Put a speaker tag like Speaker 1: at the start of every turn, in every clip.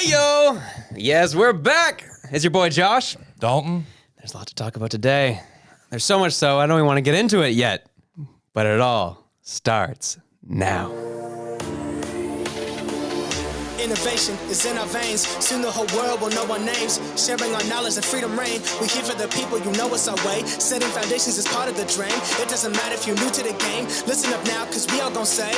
Speaker 1: Hi-yo! Yes, we're back. It's your boy Josh.
Speaker 2: Dalton.
Speaker 1: There's a lot to talk about today. There's so much so I don't even want to get into it yet. But it all starts now.
Speaker 3: Innovation is in our veins. Soon the whole world will know our names. Sharing our knowledge and freedom reign. We here for the people, you know it's our way. Setting foundations is part of the dream. It doesn't matter if you're new to the game. Listen up now, cause we all gon' say,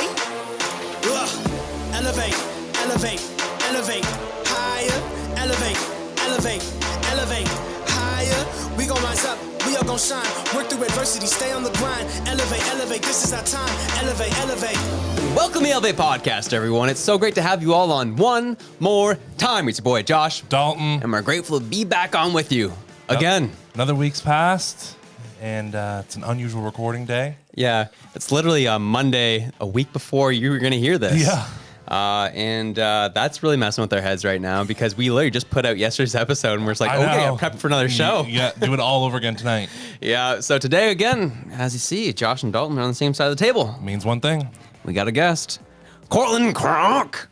Speaker 3: elevate, elevate, elevate, higher, elevate, elevate, elevate, higher. We gon' rise up, we all gon' shine. Work through adversity, stay on the grind. Elevate, elevate, this is our time. Elevate, elevate.
Speaker 1: Welcome to the Elevate Podcast, everyone. It's so great to have you all on one more time. It's your boy Josh.
Speaker 2: Dalton.
Speaker 1: And we're grateful to be back on with you again.
Speaker 2: Another week's passed, and it's an unusual recording day.
Speaker 1: Yeah, it's literally a Monday, a week before you were going to hear this.
Speaker 2: Yeah.
Speaker 1: And that's really messing with our heads right now because we literally just put out yesterday's episode and we're just like, okay, I'm prepping for another show.
Speaker 2: Yeah, do it all over again tonight.
Speaker 1: Yeah, so today again, as you see, Josh and Dalton are on the same side of the table.
Speaker 2: Means one thing.
Speaker 1: We got a guest, Cortland Cronk.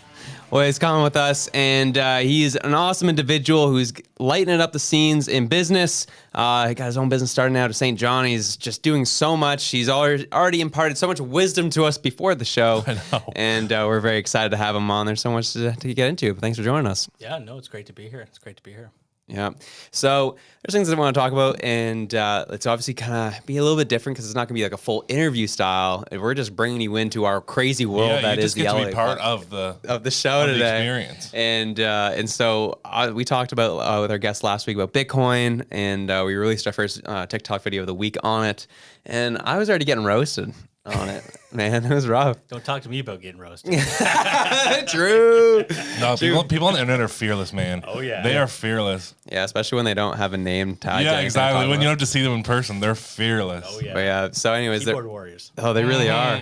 Speaker 1: Well, he's coming with us, and he's an awesome individual who's lightening up the scenes in business. He got his own business starting out at St. John. He's just doing so much. He's already imparted so much wisdom to us before the show.
Speaker 2: I know.
Speaker 1: And we're very excited to have him on. There's so much to get into. But thanks for joining us.
Speaker 4: Yeah, no, it's great to be here. It's great to be here.
Speaker 1: Yeah. So there's things that I want to talk about, and it's obviously kind of be a little bit different because it's not going to be like a full interview style. We're just bringing you into our crazy world that is the LA.
Speaker 2: You just get to be part of the
Speaker 1: show today.
Speaker 2: The experience.
Speaker 1: And so we talked about with our guest last week about Bitcoin, and we released our first TikTok video of the week on it, and I was already getting roasted on it. Man, it was rough.
Speaker 4: Don't talk to me about getting roasted.
Speaker 1: True.
Speaker 2: No, people on the internet are fearless, man.
Speaker 4: Oh, yeah.
Speaker 2: They are fearless.
Speaker 1: Yeah, especially when they don't have a name tag.
Speaker 2: Yeah, exactly. When you don't have to see them in person, they're fearless.
Speaker 4: Oh, yeah.
Speaker 1: But yeah, so anyways.
Speaker 4: Keyboard warriors.
Speaker 1: Oh, they really are.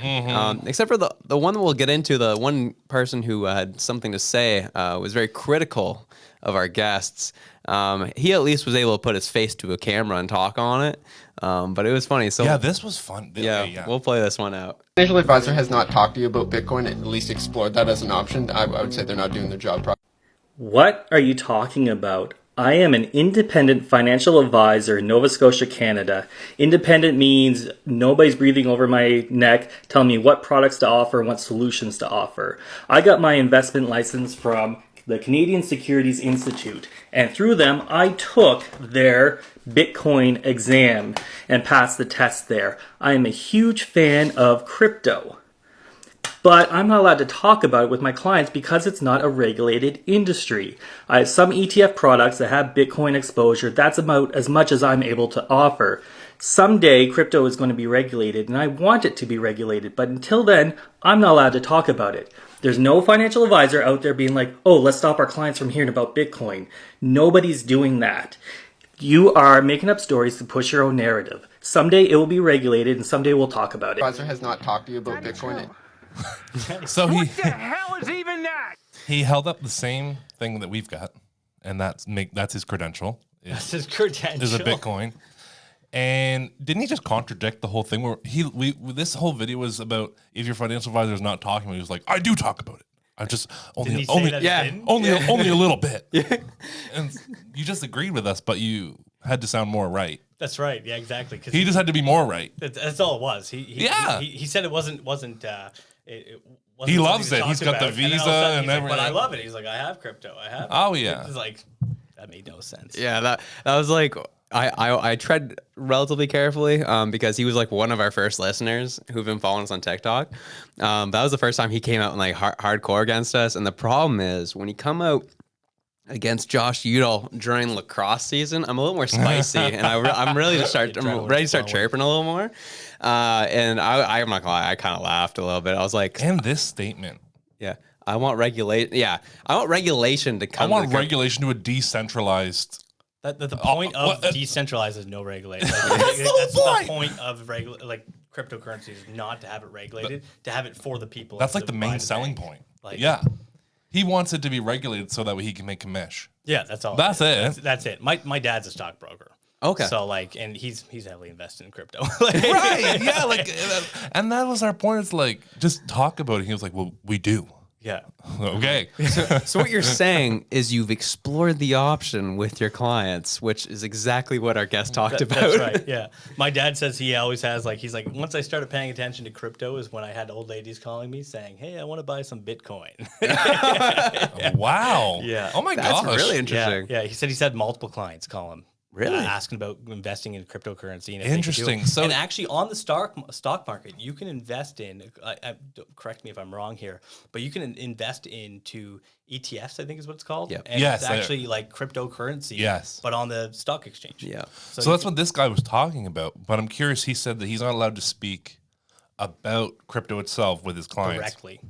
Speaker 1: Except for the one we'll get into, the one person who had something to say was very critical of our guests. He at least was able to put his face to a camera and talk on it. But it was funny. So
Speaker 2: yeah, this was fun.
Speaker 1: Yeah, we'll play this one out.
Speaker 5: Financial advisor has not talked to you about Bitcoin, at least explored that as an option. I would say they're not doing their job properly.
Speaker 6: What are you talking about? I am an independent financial advisor in Nova Scotia, Canada. Independent means nobody's breathing over my neck telling me what products to offer and what solutions to offer. I got my investment license from the Canadian Securities Institute, and through them I took their Bitcoin exam and passed the test there. I am a huge fan of crypto, but I'm not allowed to talk about it with my clients because it's not a regulated industry. I have some ETF products that have Bitcoin exposure. That's about as much as I'm able to offer. Someday crypto is going to be regulated, and I want it to be regulated, but until then, I'm not allowed to talk about it. There's no financial advisor out there being like, oh, let's stop our clients from hearing about Bitcoin. Nobody's doing that. You are making up stories to push your own narrative. Someday it will be regulated, and someday we'll talk about it.
Speaker 5: Advisor has not talked to you about Bitcoin.
Speaker 2: So
Speaker 7: What the hell is even that?
Speaker 2: he held up the same thing that we've got, and that's his credential.
Speaker 4: That's his credential.
Speaker 2: Is a Bitcoin. And didn't he just contradict the whole thing? Where this whole video was about if your financial advisor is not talking about it, he was like, I do talk about it. I just only a little bit. Yeah. And you just agreed with us, but you had to sound more right.
Speaker 4: That's right. Yeah, exactly.
Speaker 2: He just had to be more right.
Speaker 4: That's all it was. He said it wasn't. It wasn't
Speaker 2: he loves it. He's got the visa and everything.
Speaker 4: But I love it. He's like, I have crypto. I have.
Speaker 2: Oh yeah.
Speaker 4: It's like that made no sense.
Speaker 1: Yeah, that was like I tread relatively carefully because he was like one of our first listeners who've been following us on TikTok. That was the first time he came out and like hardcore against us. And the problem is when he come out against Josh Udall during lacrosse season, I'm a little more spicy and I'm ready to start chirping a little more. And I'm not gonna lie, I kind of laughed a little bit. I was like,
Speaker 2: and this statement.
Speaker 1: Yeah. I want regulation. Yeah. I want regulation to come.
Speaker 2: I want regulation to a decentralized.
Speaker 4: The point of decentralized is no regulation.
Speaker 2: That's
Speaker 4: the point of cryptocurrency is not to have it regulated, to have it for the people.
Speaker 2: That's like the main selling point. Yeah. He wants it to be regulated so that way he can make a mesh.
Speaker 4: Yeah, that's all.
Speaker 2: That's it.
Speaker 4: That's it. My dad's a stockbroker.
Speaker 1: Okay.
Speaker 4: So and he's heavily invested in crypto.
Speaker 2: Right. Yeah. And that was our point. It's like, just talk about it. He was like, well, we do.
Speaker 4: Yeah.
Speaker 2: Okay.
Speaker 1: So what you're saying is you've explored the option with your clients, which is exactly what our guest talked about.
Speaker 4: That's right. Yeah. My dad says he always has he's like, once I started paying attention to crypto is when I had old ladies calling me saying, hey, I want to buy some Bitcoin.
Speaker 2: Wow.
Speaker 4: Yeah.
Speaker 2: Oh my
Speaker 1: That's
Speaker 2: gosh.
Speaker 1: really interesting.
Speaker 4: Yeah. He said he's had multiple clients call him.
Speaker 1: Really?
Speaker 4: Asking about investing in cryptocurrency. And if they could do
Speaker 2: Interesting.
Speaker 4: it.
Speaker 2: So-
Speaker 4: and actually on the stock market, you can invest in, correct me if I'm wrong here, but you can invest into ETFs, I think is what it's called.
Speaker 1: Yep.
Speaker 4: And
Speaker 2: Yes,
Speaker 4: it's actually like cryptocurrency.
Speaker 2: Yes.
Speaker 4: But on the stock exchange.
Speaker 1: Yeah.
Speaker 2: So that's what this guy was talking about. But I'm curious, he said that he's not allowed to speak about crypto itself with his clients.
Speaker 4: Directly.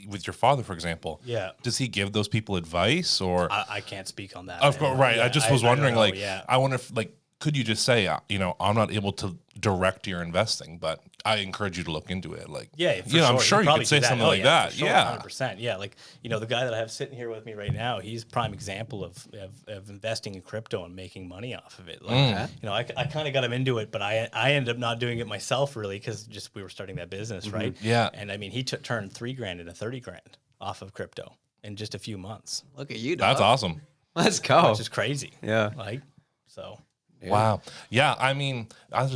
Speaker 2: With your father, for example.
Speaker 4: Yeah.
Speaker 2: Does he give those people advice or?
Speaker 4: I can't speak on that.
Speaker 2: Of course, right.
Speaker 4: Yeah,
Speaker 2: I just was
Speaker 4: don't
Speaker 2: wondering,
Speaker 4: know,
Speaker 2: like,
Speaker 4: yeah.
Speaker 2: I wonder if, like, could you just say, I'm not able to direct your investing, but I encourage you to look into it. Like,
Speaker 4: Yeah, for
Speaker 2: I'm sure you
Speaker 4: probably
Speaker 2: could say
Speaker 4: do that.
Speaker 2: something
Speaker 4: Oh,
Speaker 2: like
Speaker 4: yeah,
Speaker 2: that.
Speaker 4: for sure,
Speaker 2: Yeah.
Speaker 4: 100%. Yeah, like, the guy that I have sitting here with me right now, he's prime example of investing in crypto and making money off of it. Like, I kind of got him into it, but I ended up not doing it myself really because we were starting that business, right?
Speaker 2: Yeah.
Speaker 4: And I mean, he turned $3,000 into $30,000 off of crypto in just a few months,
Speaker 1: Look at you, dog.
Speaker 2: That's awesome.
Speaker 1: Let's go.
Speaker 4: which is crazy.
Speaker 1: Yeah.
Speaker 4: Like, so.
Speaker 2: Wow. Yeah. I mean, I thought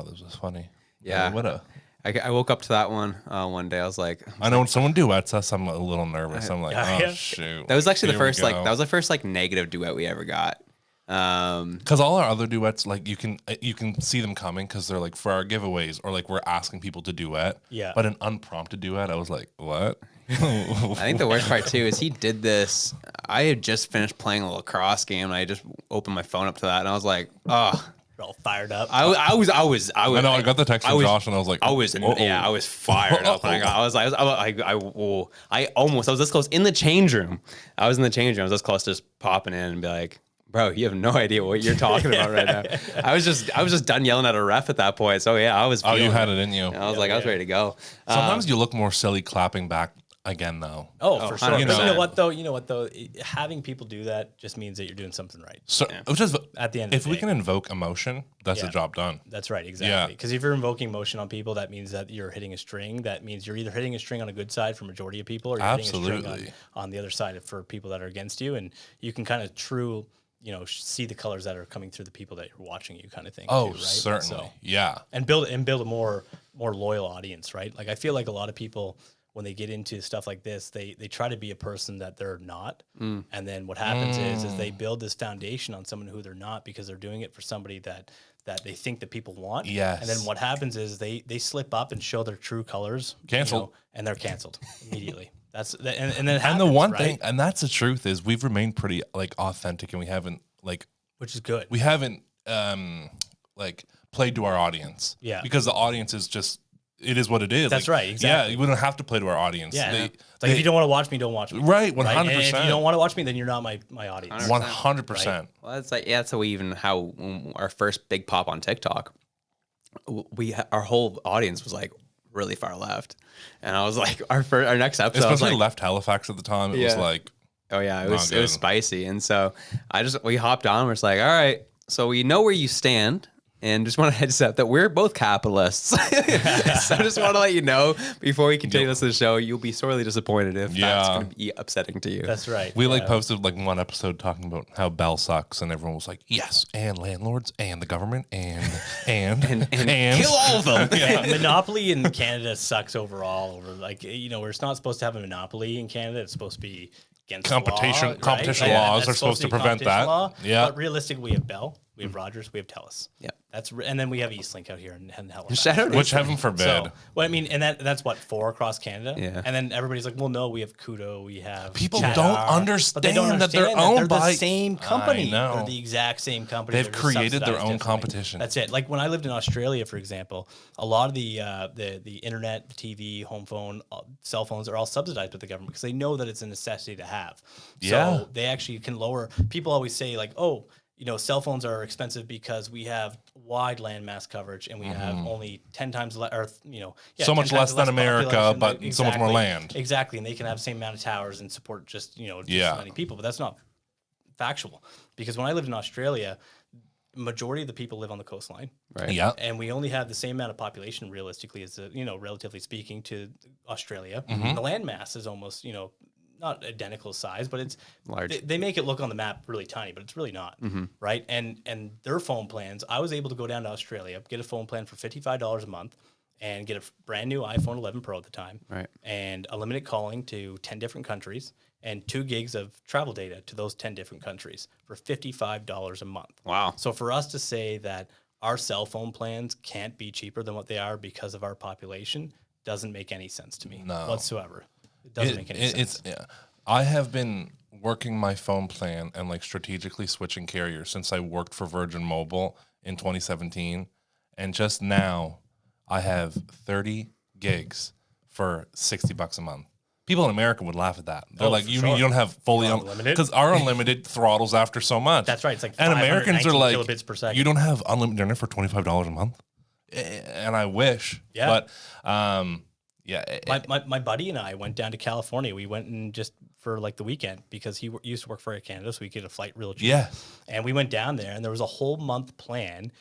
Speaker 2: this was funny.
Speaker 1: Yeah.
Speaker 2: What a.
Speaker 1: I woke up to that one day. I was like,
Speaker 2: I know when someone duets us, I'm a little nervous. I'm like,
Speaker 4: Yeah.
Speaker 2: oh shoot.
Speaker 1: that was actually
Speaker 2: Here we go.
Speaker 1: that was the first like negative duet we ever got.
Speaker 2: Because all our other duets, like you can see them coming because they're like for our giveaways or like we're asking people to duet.
Speaker 4: Yeah.
Speaker 2: But an unprompted duet, I was like, what?
Speaker 1: I think the worst part too is he did this. I had just finished playing a lacrosse game, and I just opened my phone up to that, and I was like, oh.
Speaker 4: We're all fired up.
Speaker 1: I was.
Speaker 2: I know. I got the text from Josh, and I was like,
Speaker 1: I was fired up. Like, I was this close in the change room. I was in the change room. I was this close to just popping in and be like, bro, you have no idea what you're talking about right now. I was just done yelling at a ref at that point. So yeah, I was.
Speaker 2: oh, you
Speaker 1: feeling
Speaker 2: had it in you.
Speaker 1: I was I was ready to go.
Speaker 2: Sometimes you look more silly clapping back again, though.
Speaker 4: Oh, for sure.
Speaker 1: 100%.
Speaker 4: You know what though? Having people do that just means that you're doing something right.
Speaker 2: So, which is
Speaker 4: At the end of
Speaker 2: if
Speaker 4: the
Speaker 2: we
Speaker 4: day.
Speaker 2: can invoke emotion, that's the
Speaker 4: Yeah.
Speaker 2: job done.
Speaker 4: That's right,
Speaker 2: Yeah.
Speaker 4: exactly. Because if you're invoking emotion on people, that means that you're hitting a string. That means you're either hitting a string on a good side for majority of people, or you're hitting a
Speaker 2: Absolutely.
Speaker 4: string on the other side for people that are against you. And you can kind of see the colors that are coming through the people that you're watching you, kind of thing.
Speaker 2: Oh,
Speaker 4: too, right?
Speaker 2: certainly.
Speaker 4: So,
Speaker 2: Yeah.
Speaker 4: and build a more loyal audience, right? Like I feel like a lot of people when they get into stuff like this, they try to be a person that they're not, and then what happens is they build this foundation on someone who they're not because they're doing it for somebody that they think that people want.
Speaker 2: Yes.
Speaker 4: And then what happens is they slip up and show their true colors.
Speaker 2: Canceled.
Speaker 4: And they're canceled immedially. That's and then it
Speaker 2: And
Speaker 4: happens,
Speaker 2: the one
Speaker 4: right?
Speaker 2: thing, and that's the truth, is we've remained pretty like authentic, and we haven't
Speaker 4: which is good.
Speaker 2: like played to our audience.
Speaker 4: Yeah.
Speaker 2: Because the audience is just. It is what it is.
Speaker 4: That's right, exactly.
Speaker 2: Yeah, we don't have to play to our audience.
Speaker 4: Yeah. It's like if you don't want to watch me, don't watch me.
Speaker 2: Right, 100%.
Speaker 4: And if you don't want to watch me, then you're not my audience.
Speaker 2: 100%.
Speaker 1: Well, it's that's how we even our first big pop on TikTok. Our whole audience was like really far left, and I was like, our next episode, I was
Speaker 2: Especially
Speaker 1: like,
Speaker 2: left Halifax at the time. It was
Speaker 1: Yeah.
Speaker 2: like,
Speaker 1: oh yeah, it
Speaker 2: Not
Speaker 1: was
Speaker 2: good.
Speaker 1: spicy, and so we hopped on. We're just like, all right, so we know where you stand. And just want to heads up that we're both capitalists. So I just want to let you know before we continue this to the show, you'll be sorely disappointed if that's
Speaker 2: Yeah.
Speaker 1: going to be upsetting to you.
Speaker 4: That's right.
Speaker 2: we posted like one episode talking about how Bell sucks, and everyone was like, yes, and landlords, and the government, and
Speaker 1: kill all of them.
Speaker 4: Monopoly in Canada sucks overall. Where it's not supposed to have a monopoly in Canada. It's supposed to be against
Speaker 2: Competition-
Speaker 4: law, right?
Speaker 2: competition
Speaker 4: Like,
Speaker 2: laws
Speaker 4: that's
Speaker 2: are supposed to
Speaker 4: be
Speaker 2: prevent
Speaker 4: competition
Speaker 2: that.
Speaker 4: law,
Speaker 2: Yeah.
Speaker 4: But realistically, we have Bell, we have Rogers, we have TELUS.
Speaker 1: Yeah.
Speaker 4: And then we have Eastlink out here in Halifax.
Speaker 1: Shout out to
Speaker 2: which heaven forbid.
Speaker 4: So, well, I mean, and that's what 4 across Canada.
Speaker 1: Yeah.
Speaker 4: And then everybody's like, well, no, we have Kudo, we have
Speaker 2: People
Speaker 4: Chatham,
Speaker 2: don't
Speaker 4: but they don't
Speaker 2: understand that they're
Speaker 4: understand
Speaker 2: owned
Speaker 4: they're
Speaker 2: by-
Speaker 4: the same company.
Speaker 2: I know.
Speaker 4: They're the exact same company.
Speaker 2: They've
Speaker 4: They're just
Speaker 2: created their
Speaker 4: subsidized
Speaker 2: own
Speaker 4: differently.
Speaker 2: competition.
Speaker 4: That's it. Like when I lived in Australia, for example, a lot of the internet, the TV, home phone, cell phones are all subsidized with the government because they know that it's a necessity to have.
Speaker 2: Yeah.
Speaker 4: So they actually can lower. People always say like, oh, cell phones are expensive because we have wide landmass coverage and we have only 10 times less, or
Speaker 2: So
Speaker 4: 10
Speaker 2: much
Speaker 4: times
Speaker 2: less than America,
Speaker 4: population.
Speaker 2: but so much more land.
Speaker 4: Exactly, and they can have the same amount of towers and support just as
Speaker 2: Yeah.
Speaker 4: many people. But that's not factual because when I lived in Australia, majority of the people live on the coastline.
Speaker 1: Right.
Speaker 2: Yeah.
Speaker 4: And we only have the same amount of population realistically as, relatively speaking to Australia. And the landmass is almost, not identical size, but it's
Speaker 1: Large.
Speaker 4: They make it look on the map really tiny, but it's really not, right? And their phone plans, I was able to go down to Australia, get a phone plan for $55 a month, and get a brand new iPhone 11 Pro at the time,
Speaker 1: Right.
Speaker 4: and unlimited calling to 10 different countries, and 2 gigs of travel data to those 10 different countries for $55 a month.
Speaker 1: Wow.
Speaker 4: So for us to say that our cell phone plans can't be cheaper than what they are because of our population doesn't make any sense to me whatsoever. It doesn't make any sense.
Speaker 2: I have been working my phone plan and like strategically switching carriers since I worked for Virgin Mobile in 2017, and just now I have 30 gigs for $60 a month. People in America would laugh at that. They're like, you mean you don't have fully unlimited? Because our unlimited throttles after so much.
Speaker 4: That's right. It's like
Speaker 2: and Americans are like,
Speaker 4: kilobits per second.
Speaker 2: you don't have unlimited internet for $25 a month? And I wish.
Speaker 4: Yeah.
Speaker 2: But
Speaker 4: my buddy and I went down to California. We went and just for like the weekend because he used to work for Air Canada, so we could get a flight real cheap.
Speaker 2: Yeah.
Speaker 4: And we went down there, and there was a whole month plan.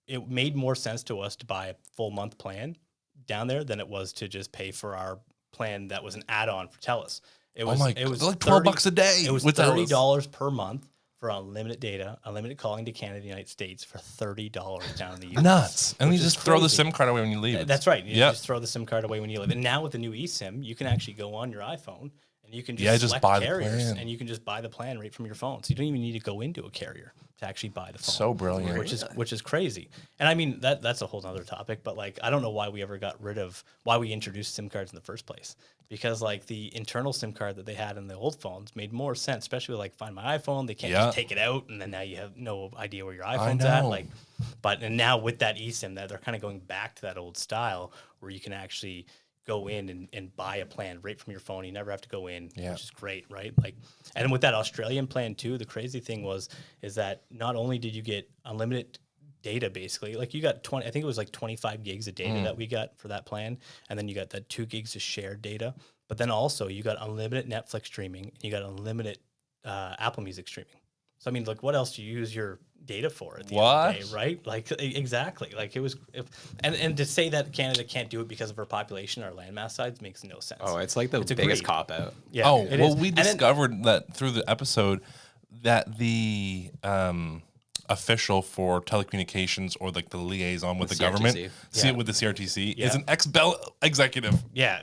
Speaker 4: It made more sense to us to buy a full month plan down there than it was to just pay for our plan that was an add-on for TELUS. It was
Speaker 2: it was like $12 a day.
Speaker 4: It was $30 per month for unlimited data, unlimited calling to Canada, United States for $30 down in the US.
Speaker 2: Nuts. And you
Speaker 4: Which is
Speaker 2: just throw the
Speaker 4: crazy.
Speaker 2: SIM card away when you leave.
Speaker 4: That's right. You just throw the SIM card away when you leave. And now with the new eSIM, you can actually go on your iPhone and you can just select
Speaker 2: buy the
Speaker 4: carriers
Speaker 2: plan.
Speaker 4: and you can just buy the plan right from your phone. So you don't even need to go into a carrier to actually buy the phone.
Speaker 2: So brilliant.
Speaker 4: Which is crazy. And I mean that's a whole other topic, but like I don't know why we ever got rid of why we introduced SIM cards in the first place. Because like the internal SIM card that they had in the old phones made more sense, especially with like Find My iPhone. They can't just take it out and then now you have no idea where your iPhone's at. Like, and now with that eSIM, that they're kind of going back to that old style where you can actually go in and buy a plan right from your phone. You never have to go in, which is great, right? Like, and with that Australian plan too, the crazy thing is that not only did you get unlimited data basically, like you got I think it was like 25 gigs of data that we got for that plan, and then you got that 2 gigs of shared data, but then also you got unlimited Netflix streaming, and you got unlimited Apple Music streaming. So I mean, like, what else do you use your data for at the end of the day, right? Like, exactly. Like it was, and to say that Canada can't do it because of our population, our landmass size, makes no sense.
Speaker 1: Oh, it's like the biggest cop out.
Speaker 4: Yeah.
Speaker 2: Oh, well, we discovered that through the episode that the official for telecommunications, or like the liaison with the government, with the CRTC, is an ex-Bell executive.
Speaker 4: Yeah.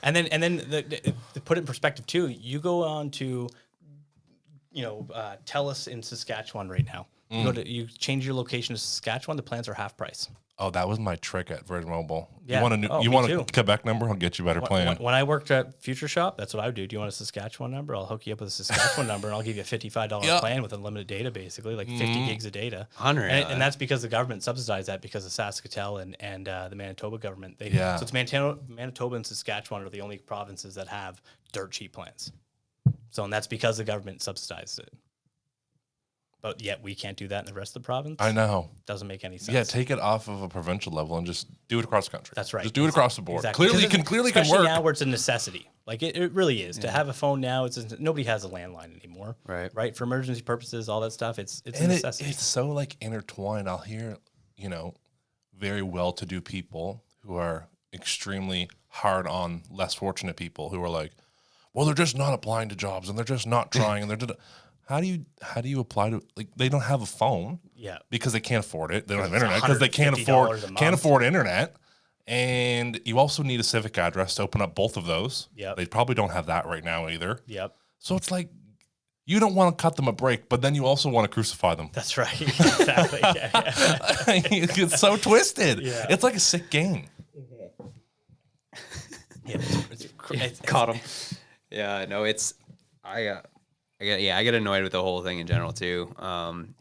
Speaker 4: And then to put it in perspective too, you go on to, TELUS in Saskatchewan right now. You change your location to Saskatchewan, the plans are half price.
Speaker 2: Oh, that was my trick at Virgin Mobile.
Speaker 4: Yeah.
Speaker 2: You want a Quebec number? I'll get you a better plan.
Speaker 4: When I worked at Future Shop, that's what I would do. Do you want a Saskatchewan number? I'll hook you up with a Saskatchewan number, and I'll give you a $55 plan with unlimited data, basically, like 50 gigs of data.
Speaker 1: 100.
Speaker 4: And that's because the government subsidized that because of Saskatchewan and the Manitoba government. So it's Manitoba and Saskatchewan are the only provinces that have dirt cheap plans. And that's because the government subsidized it. But yet we can't do that in the rest of the province.
Speaker 2: I know.
Speaker 4: Doesn't make any sense.
Speaker 2: Yeah, take it off of a provincial level and just do it across the country.
Speaker 4: That's right.
Speaker 2: Just do it across the board.
Speaker 4: Exactly.
Speaker 2: Clearly can work.
Speaker 4: Now where it's a necessity. Like it really is. To have a phone now, nobody has a landline anymore. Right. For emergency purposes, all that stuff, it's a necessity.
Speaker 2: It's so like intertwined. I'll hear, very well-to-do people who are extremely hard on less fortunate people who are like, well, they're just not applying to jobs and they're just not trying and they're how do you apply to, like, they don't have a phone because they can't afford it. They don't have internet because they can't afford internet. And you also need a civic address to open up both of those. They probably don't have that right now either. So it's like, you don't want to cut them a break, but then you also want to crucify them.
Speaker 4: That's right. Exactly.
Speaker 2: It's so twisted. It's like a sick game.
Speaker 4: It's
Speaker 1: Caught him. Yeah, no, I get annoyed with the whole thing in general too.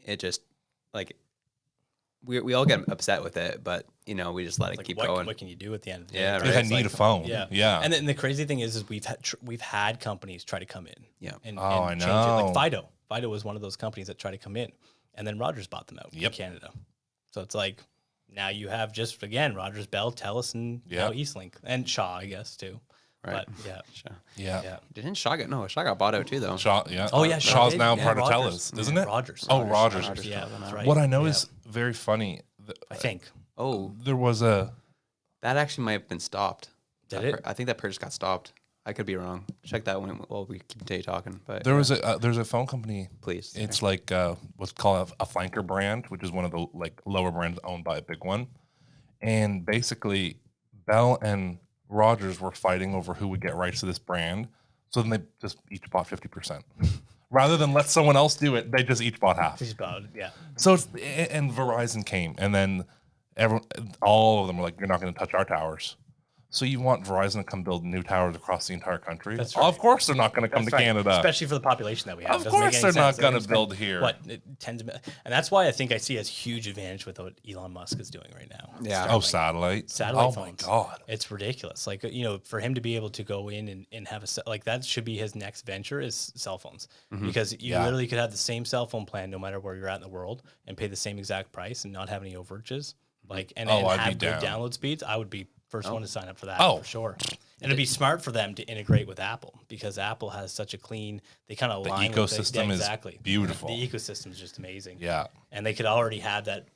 Speaker 1: It just, like, we all get upset with it, but we just let it keep going.
Speaker 4: What can you do at the end of the day?
Speaker 1: Yeah,
Speaker 2: right. I need a phone. Yeah.
Speaker 4: And then the crazy thing is we've had companies try to come in. And
Speaker 2: I
Speaker 4: change it.
Speaker 2: know.
Speaker 4: Like Fido was one of those companies that tried to come in, and then Rogers bought them out in Canada. So it's like now you have just again Rogers, Bell, TELUS, and now Eastlink and Shaw, I guess too.
Speaker 1: Right.
Speaker 4: But yeah.
Speaker 2: Yeah.
Speaker 1: Didn't Shaw get Shaw got bought out too though.
Speaker 2: Shaw, yeah.
Speaker 4: Oh yeah,
Speaker 2: Shaw's
Speaker 4: Shaw
Speaker 2: now
Speaker 4: did.
Speaker 2: part of
Speaker 4: Rogers.
Speaker 2: Telus, isn't it?
Speaker 4: Rogers.
Speaker 2: Oh, Rogers.
Speaker 4: Yeah, that's right.
Speaker 2: What I know
Speaker 4: Yeah.
Speaker 2: is very funny.
Speaker 4: I think.
Speaker 1: Oh,
Speaker 2: There was a
Speaker 1: that actually might have been stopped.
Speaker 4: Did
Speaker 1: That
Speaker 4: it?
Speaker 1: I think that purchase got stopped. I could be wrong. Check that one while we continue talking. But
Speaker 2: there was a there's a phone company.
Speaker 1: Please.
Speaker 2: It's like what's called a flanker brand, which is one of the like lower brands owned by a big one. And basically, Bell and Rogers were fighting over who would get rights to this brand. So then they just each bought 50%. Rather than let someone else do it, they just each bought half.
Speaker 4: Yeah.
Speaker 2: So it's, and Verizon came, and then all of them were like, "You're not going to touch our towers." So you want Verizon to come build new towers across the entire country?
Speaker 4: That's right.
Speaker 2: Of course they're not going to come
Speaker 4: That's
Speaker 2: to
Speaker 4: right.
Speaker 2: Canada.
Speaker 4: Especially for the population that we have.
Speaker 2: Of
Speaker 4: Doesn't make
Speaker 2: course
Speaker 4: any
Speaker 2: they're not
Speaker 4: sense.
Speaker 2: gonna
Speaker 4: spend,
Speaker 2: build here.
Speaker 4: What, tens of millions? And that's why I think I see as huge advantage with what Elon Musk is doing right now.
Speaker 1: Yeah.
Speaker 2: Oh,
Speaker 4: Satellite
Speaker 2: satellite. Oh
Speaker 4: phones.
Speaker 2: my god.
Speaker 4: It's ridiculous. Like, for him to be able to go in and have like that should be his next venture is cell phones. Because you literally could have the same cell phone plan no matter where you're at in the world and pay the same exact price and not have any overages. Like, and
Speaker 2: I'd
Speaker 4: have
Speaker 2: be
Speaker 4: good
Speaker 2: down.
Speaker 4: download speeds. I would be first one to sign up for that
Speaker 2: Oh.
Speaker 4: for sure. And it'd be smart for them to integrate with Apple because Apple has such a clean, they kind of align with
Speaker 2: ecosystem is
Speaker 4: exactly.
Speaker 2: beautiful.
Speaker 4: The ecosystem is just amazing.
Speaker 2: Yeah.
Speaker 4: And they could already have that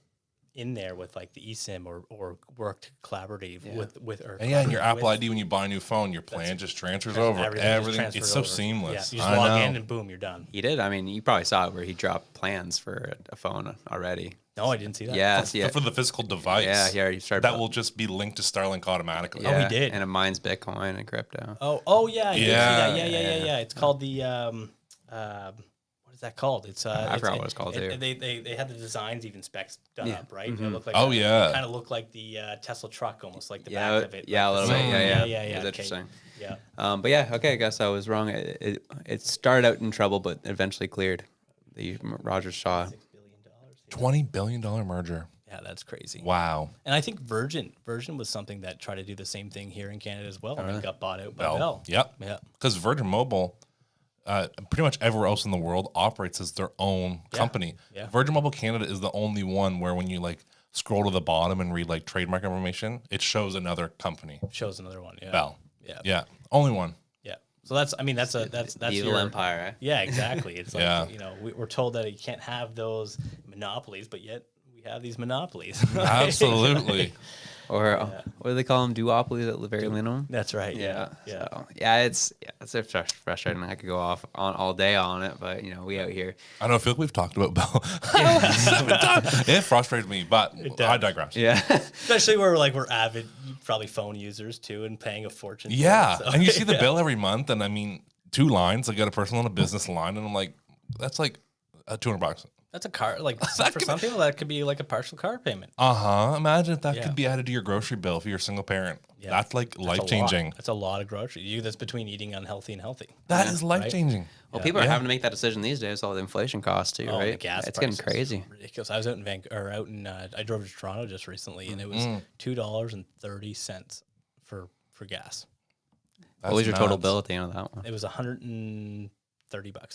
Speaker 4: in there with like the eSIM or work collaborative with or
Speaker 2: And yeah, and your Apple
Speaker 4: with-
Speaker 2: ID when you buy a new phone, your plan just transfers over.
Speaker 4: everything just
Speaker 2: Everything.
Speaker 4: transfers
Speaker 2: It's so
Speaker 4: over.
Speaker 2: seamless.
Speaker 4: Yeah, you just
Speaker 2: I
Speaker 4: log
Speaker 2: know.
Speaker 4: in and boom, you're done.
Speaker 1: He did. I mean, you probably saw it where he dropped plans for a phone already.
Speaker 4: No, I didn't see that.
Speaker 1: Yes, yeah.
Speaker 2: For the physical device.
Speaker 1: Yeah, he already started.
Speaker 2: That will just be linked to Starlink automatically.
Speaker 4: Oh, he did.
Speaker 1: And it mines Bitcoin and crypto.
Speaker 4: Oh yeah, I did see
Speaker 2: Yeah.
Speaker 4: that. Yeah. It's called the what is that called? It's
Speaker 1: I forgot what it's called, too.
Speaker 4: They had the designs even specs done up, right?
Speaker 1: Mm-hmm.
Speaker 4: It looked like
Speaker 2: Oh, yeah.
Speaker 4: kind of looked like the Tesla truck almost, like the
Speaker 1: Yeah,
Speaker 4: back of it.
Speaker 1: yeah,
Speaker 4: like
Speaker 1: a
Speaker 4: the
Speaker 1: little bit.
Speaker 4: same-
Speaker 1: Yeah. It was
Speaker 4: okay.
Speaker 1: interesting.
Speaker 4: Yeah.
Speaker 1: But yeah, okay, I guess I was wrong. It started out in trouble, but eventually cleared. The Rogers Shaw.
Speaker 2: $20 billion merger.
Speaker 4: Yeah, that's crazy.
Speaker 2: Wow.
Speaker 4: And I think Virgin was something that tried to do the same thing here in Canada as well, and it got bought out by Bell.
Speaker 2: Yep.
Speaker 4: Yeah.
Speaker 2: Because Virgin Mobile, pretty much everywhere else in the world operates as their own company.
Speaker 4: Yeah.
Speaker 2: Virgin Mobile Canada is the only one where when you like scroll to the bottom and read like trademark information, it shows another company.
Speaker 4: Shows another one. Yeah.
Speaker 2: Bell.
Speaker 4: Yeah.
Speaker 2: Yeah. Only one.
Speaker 4: Yeah. So that's
Speaker 1: Evil
Speaker 4: your
Speaker 1: empire, right?
Speaker 4: Yeah, exactly. It's like,
Speaker 2: Yeah.
Speaker 4: we're told that you can't have those monopolies, but yet we have these monopolies.
Speaker 2: Absolutely.
Speaker 1: Or what do they call them? Duopolies at the very minimum.
Speaker 4: That's right.
Speaker 1: Yeah.
Speaker 4: Yeah.
Speaker 1: So, it's frustrating. I could go off on all day on it, but we out here.
Speaker 2: I don't know, I feel like we've talked about Bell 7 times. It frustrates me, but I digress.
Speaker 1: Yeah.
Speaker 4: Especially where we're avid, probably phone users too, and paying a fortune. for it,
Speaker 2: Yeah.
Speaker 4: so-
Speaker 2: And you see the bill every month, and I mean, 2 lines. I got a personal and a business line, and I'm like, that's like $200.
Speaker 4: That's a car. Like for some people, that could be like a partial car payment.
Speaker 2: Imagine if that
Speaker 4: Yeah.
Speaker 2: could be added to your grocery bill if you're a single parent.
Speaker 4: Yeah.
Speaker 2: That's like
Speaker 4: That's a
Speaker 2: life changing.
Speaker 4: lot. That's a lot of groceries. That's between eating unhealthy and healthy.
Speaker 2: That is life changing.
Speaker 1: Well, people are having to make that decision these days. All the inflation costs too,
Speaker 4: Oh,
Speaker 1: right?
Speaker 4: the gas
Speaker 1: it's getting
Speaker 4: prices.
Speaker 1: crazy.
Speaker 4: Ridiculous. I was out in I drove to Toronto just recently, and it was $2.30 for gas.
Speaker 1: What was your total
Speaker 2: nuts.
Speaker 1: bill at the end of that one?
Speaker 4: It was $130,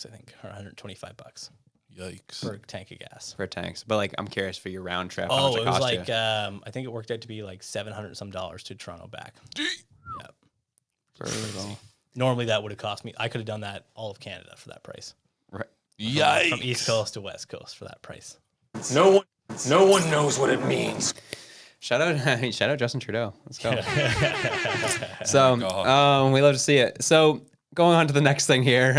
Speaker 4: I think, or $125
Speaker 2: Yikes.
Speaker 4: for a tank of gas.
Speaker 1: For tanks, but I'm curious for your round trip. how
Speaker 4: Oh,
Speaker 1: much
Speaker 4: it was
Speaker 1: cost
Speaker 4: like
Speaker 1: you?
Speaker 4: I think it worked out to be like $700 some to Toronto back. Yeah.
Speaker 1: Brutal.
Speaker 4: Normally that would have cost me. I could have done that all of Canada for that price.
Speaker 1: Right.
Speaker 2: Yikes.
Speaker 4: From East Coast to West Coast for that price.
Speaker 7: No one knows what it means.
Speaker 1: Shout out Justin Trudeau. Let's go. So we love to see it. So going on to the next thing here.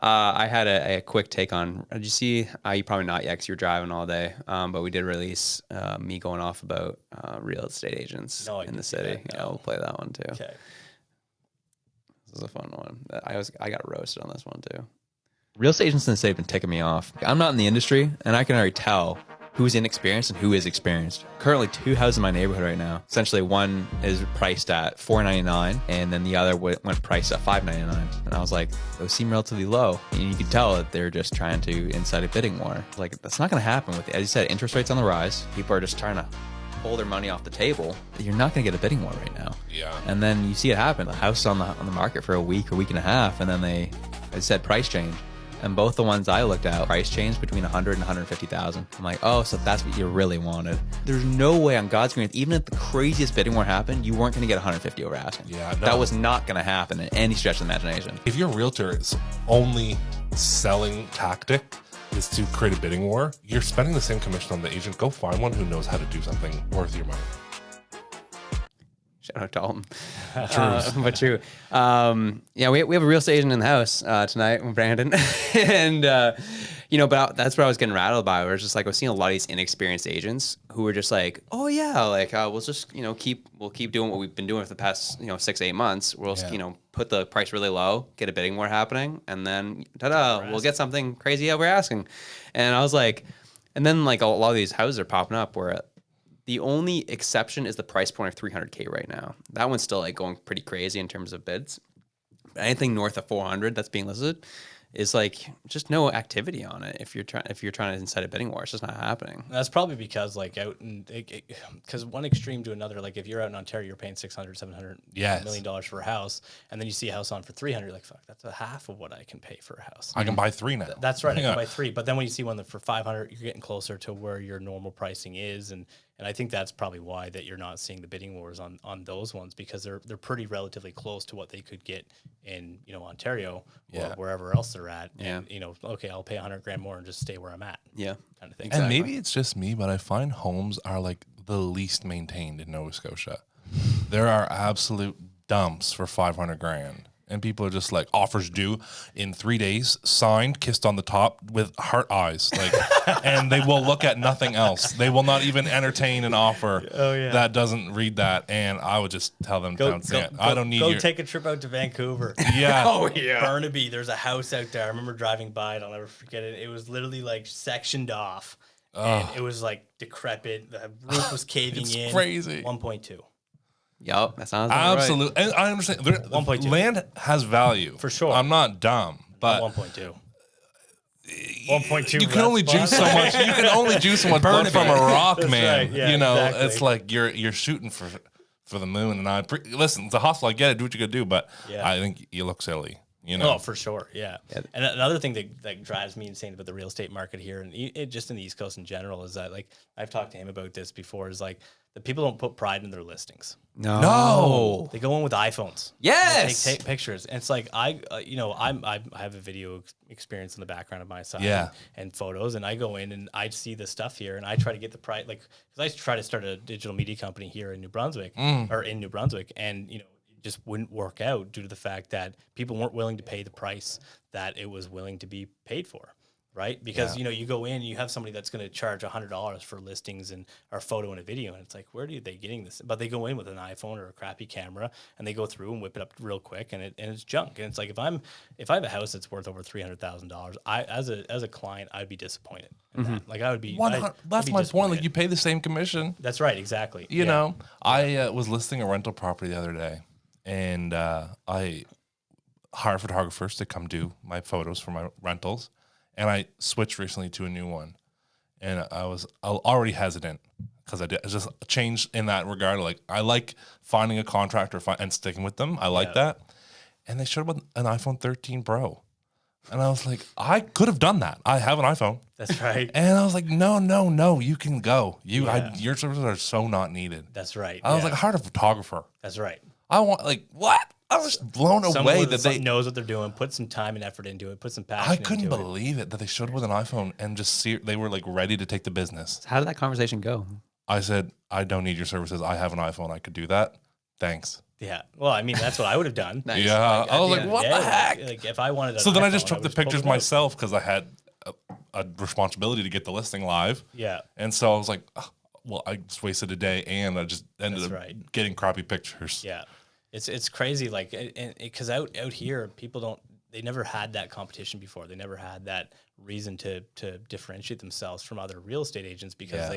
Speaker 1: I had a quick take on. Did you see? You probably not yet because you're driving all day. But we did release me going off about real estate agents
Speaker 4: No, I
Speaker 1: in
Speaker 4: didn't
Speaker 1: the
Speaker 4: see
Speaker 1: city.
Speaker 4: that,
Speaker 1: Yeah,
Speaker 4: no.
Speaker 1: we'll play that one too.
Speaker 4: Okay.
Speaker 1: This is a fun one. I got roasted on this one too. Real estate agents in the city have been ticking me off. I'm not in the industry, and I can already tell who's inexperienced and who is experienced. Currently, 2 houses in my neighborhood right now. Essentially, one is priced at $499, and then the other went priced at $599. And I was like, those seem relatively low. And you can tell that they're just trying to incite a bidding war. Like, that's not going to happen with, as you said, interest rates on the rise. People are just trying to pull their money off the table. You're not going to get a bidding war right now.
Speaker 2: Yeah.
Speaker 1: And then you see it happen. The house is on the market for a week and a half, and then they said price change. And both the ones I looked at, price change between 100 and 150,000. I'm like, oh, so that's what you really wanted. There's no way on God's green earth, even if the craziest bidding war happened, you weren't going to get 150 over asking.
Speaker 2: Yeah, no.
Speaker 1: That was not going to happen in any stretch of the imagination.
Speaker 2: If your realtor's only selling tactic is to create a bidding war, you're spending the same commission on the agent. Go find one who knows how to do something worth your money.
Speaker 1: Shout out Dalton. But true. Yeah, we have a real estate agent in the house tonight with Brandon. And, but that's what I was getting rattled by. Where it's just like, I was seeing a lot of these inexperienced agents who were just like, oh yeah, like we'll just, we'll keep doing what we've been doing for the past, 6-8 months. We'll, put the price really low, get a bidding war happening. And then, ta-da, we'll get something crazy that we're asking. And I was like, and then like a lot of these houses are popping up where the only exception is the price point of $300K right now. That one's still like going pretty crazy in terms of bids. Anything north of 400 that's being listed is like just no activity on it. If you're trying to incite a bidding war, it's just not happening.
Speaker 4: That's probably because like out in because one extreme to another. Like if you're out in Ontario, you're paying $600, $700 $1 million for a house, and then you see a house on for 300. You're like, fuck, that's a half of what I can pay for a house.
Speaker 2: I can buy 3 now.
Speaker 4: That's right. I can buy 3. But then when you see one that for 500, you're getting closer to where your normal pricing is, and I think that's probably why that you're not seeing the bidding wars on those ones, because they're pretty relatively close to what they could get in Ontario or wherever else they're at.
Speaker 1: Yeah.
Speaker 4: And okay, I'll pay $100,000 more and just stay where I'm at.
Speaker 1: Yeah.
Speaker 4: Kind of thing.
Speaker 2: And maybe it's just me, but I find homes are like the least maintained in Nova Scotia. There are absolute dumps for $500,000. And people are just like, offers due in 3 days, signed, kissed on the top with heart eyes, like, and they will look at nothing else. They will not even entertain an offer that doesn't read that. And I would just tell them, I don't need
Speaker 4: Go take a trip out to Vancouver.
Speaker 2: Yeah.
Speaker 4: Oh yeah. Burnaby, there's a house out there. I remember driving by it. I'll never forget it. It was literally like sectioned off. And it was like decrepit. The roof was caving in.
Speaker 2: It's crazy.
Speaker 4: 1.2.
Speaker 1: Yep, that sounds about
Speaker 2: absolutely.
Speaker 1: right.
Speaker 2: And I understand
Speaker 4: 1.2.
Speaker 2: Land has value
Speaker 4: for sure.
Speaker 2: I'm not dumb, but
Speaker 4: 1.2. 1.2.
Speaker 2: You can only juice so much. You can only juice so much blood from a rock, man.
Speaker 4: Right. Yeah, exactly.
Speaker 2: It's like you're shooting for the moon. And listen, it's a hustle. I get it. Do what you gotta do, but I think you look silly.
Speaker 4: Oh, for sure, yeah. And another thing that drives me insane about the real estate market here, and just in the East Coast in general, is that like I've talked to him about this before. Is like the people don't put pride in their listings.
Speaker 1: No.
Speaker 4: They go in with iPhones.
Speaker 1: Yes.
Speaker 4: Take pictures. And it's like I have a video experience in the background of my side. And photos, and I go in and I see the stuff here, and I try to get the price, like because I try to start a digital media company here in New Brunswick, and it just wouldn't work out due to the fact that people weren't willing to pay the price that it was willing to be paid for, right? Because you go in, you have somebody that's going to charge $100 for listings and or photo and a video, and it's like, where are they getting this? But they go in with an iPhone or a crappy camera, and they go through and whip it up real quick, and it's junk. And it's like if I have a house that's worth over $300,000, I as a client, I'd be disappointed. Like I would be.
Speaker 2: That's my point. Like you pay the same commission.
Speaker 4: That's right. Exactly.
Speaker 2: You know, I was listing a rental property the other day. And I hire photographers to come do my photos for my rentals. And I switched recently to a new one. And I was already hesitant because I just changed in that regard. Like I like finding a contractor and sticking with them. I like that. And they showed up with an iPhone 13 Pro. And I was like, I could have done that. I have an iPhone.
Speaker 4: That's right.
Speaker 2: And I was like, no, you can go. Your services are so not needed.
Speaker 4: That's right.
Speaker 2: I was like, I hired a photographer.
Speaker 4: That's right.
Speaker 2: I want what? I was blown away that they
Speaker 4: knows what they're doing, put some time and effort into it, put some passion.
Speaker 2: I couldn't believe it that they showed up with an iPhone and just they were like ready to take the business.
Speaker 1: How did that conversation go?
Speaker 2: I said, I don't need your services. I have an iPhone. I could do that. Thanks.
Speaker 4: Yeah. Well, I mean, that's what I would have done.
Speaker 1: Nice.
Speaker 2: Yeah. I was like, what the heck?
Speaker 4: Like if I wanted.
Speaker 2: So then I just took the pictures myself because I had a responsibility to get the listing live.
Speaker 4: Yeah.
Speaker 2: And so I was like, well, I just wasted a day and I just ended up getting crappy pictures.
Speaker 4: Yeah. It's crazy, like, because out here, they never had that competition before. They never had that reason to differentiate themselves from other real estate agents because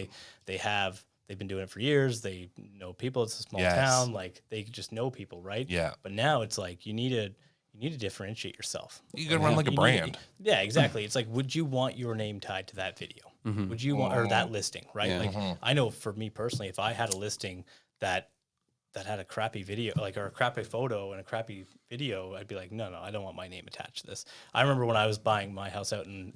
Speaker 4: they've been doing it for years. They know people. It's a small town. Like they just know people, right?
Speaker 2: Yeah.
Speaker 4: But now it's like you need to differentiate yourself.
Speaker 2: You gotta run like a brand.
Speaker 4: Yeah, exactly. It's like, would you want your name tied to that video? Would you want or that listing, right? Like I know for me personally, if I had a listing that that had a crappy video, like, or a crappy photo and a crappy video, I'd be like, no, I don't want my name attached to this. I remember when I was buying my house out in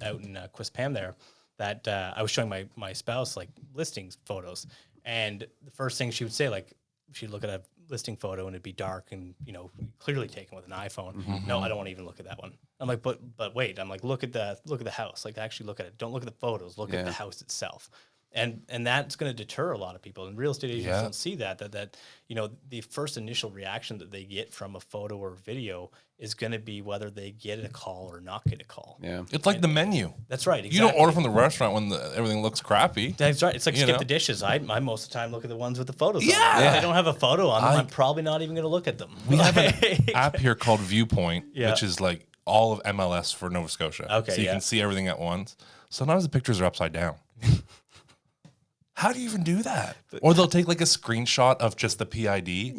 Speaker 4: Quispam there, that I was showing my spouse like listings photos, and the first thing she would say, like, she'd look at a listing photo and it'd be dark and, you know, clearly taken with an iPhone. No, I don't want to even look at that one. I'm like, but wait, I'm like, look at the house. Like, actually look at it. Don't look at the photos. Look at the house itself. And that's going to deter a lot of people. And real estate agents don't see that, you know, the first initial reaction that they get from a photo or video is going to be whether they get a call or not get a call.
Speaker 1: Yeah.
Speaker 2: It's like the menu.
Speaker 4: That's right. Exactly.
Speaker 2: You don't order from the restaurant when everything looks crappy.
Speaker 4: That's right. It's like skip the dishes. I most of the time look at the ones with the photos on them. If they don't have a photo on them, I'm probably not even going to look at them.
Speaker 2: We have an app here called Viewpoint, which is like all of MLS for Nova Scotia.
Speaker 4: Okay,
Speaker 2: so you can see everything at once. Sometimes the pictures are upside down. How do you even do that? Or they'll take like a screenshot of just the PID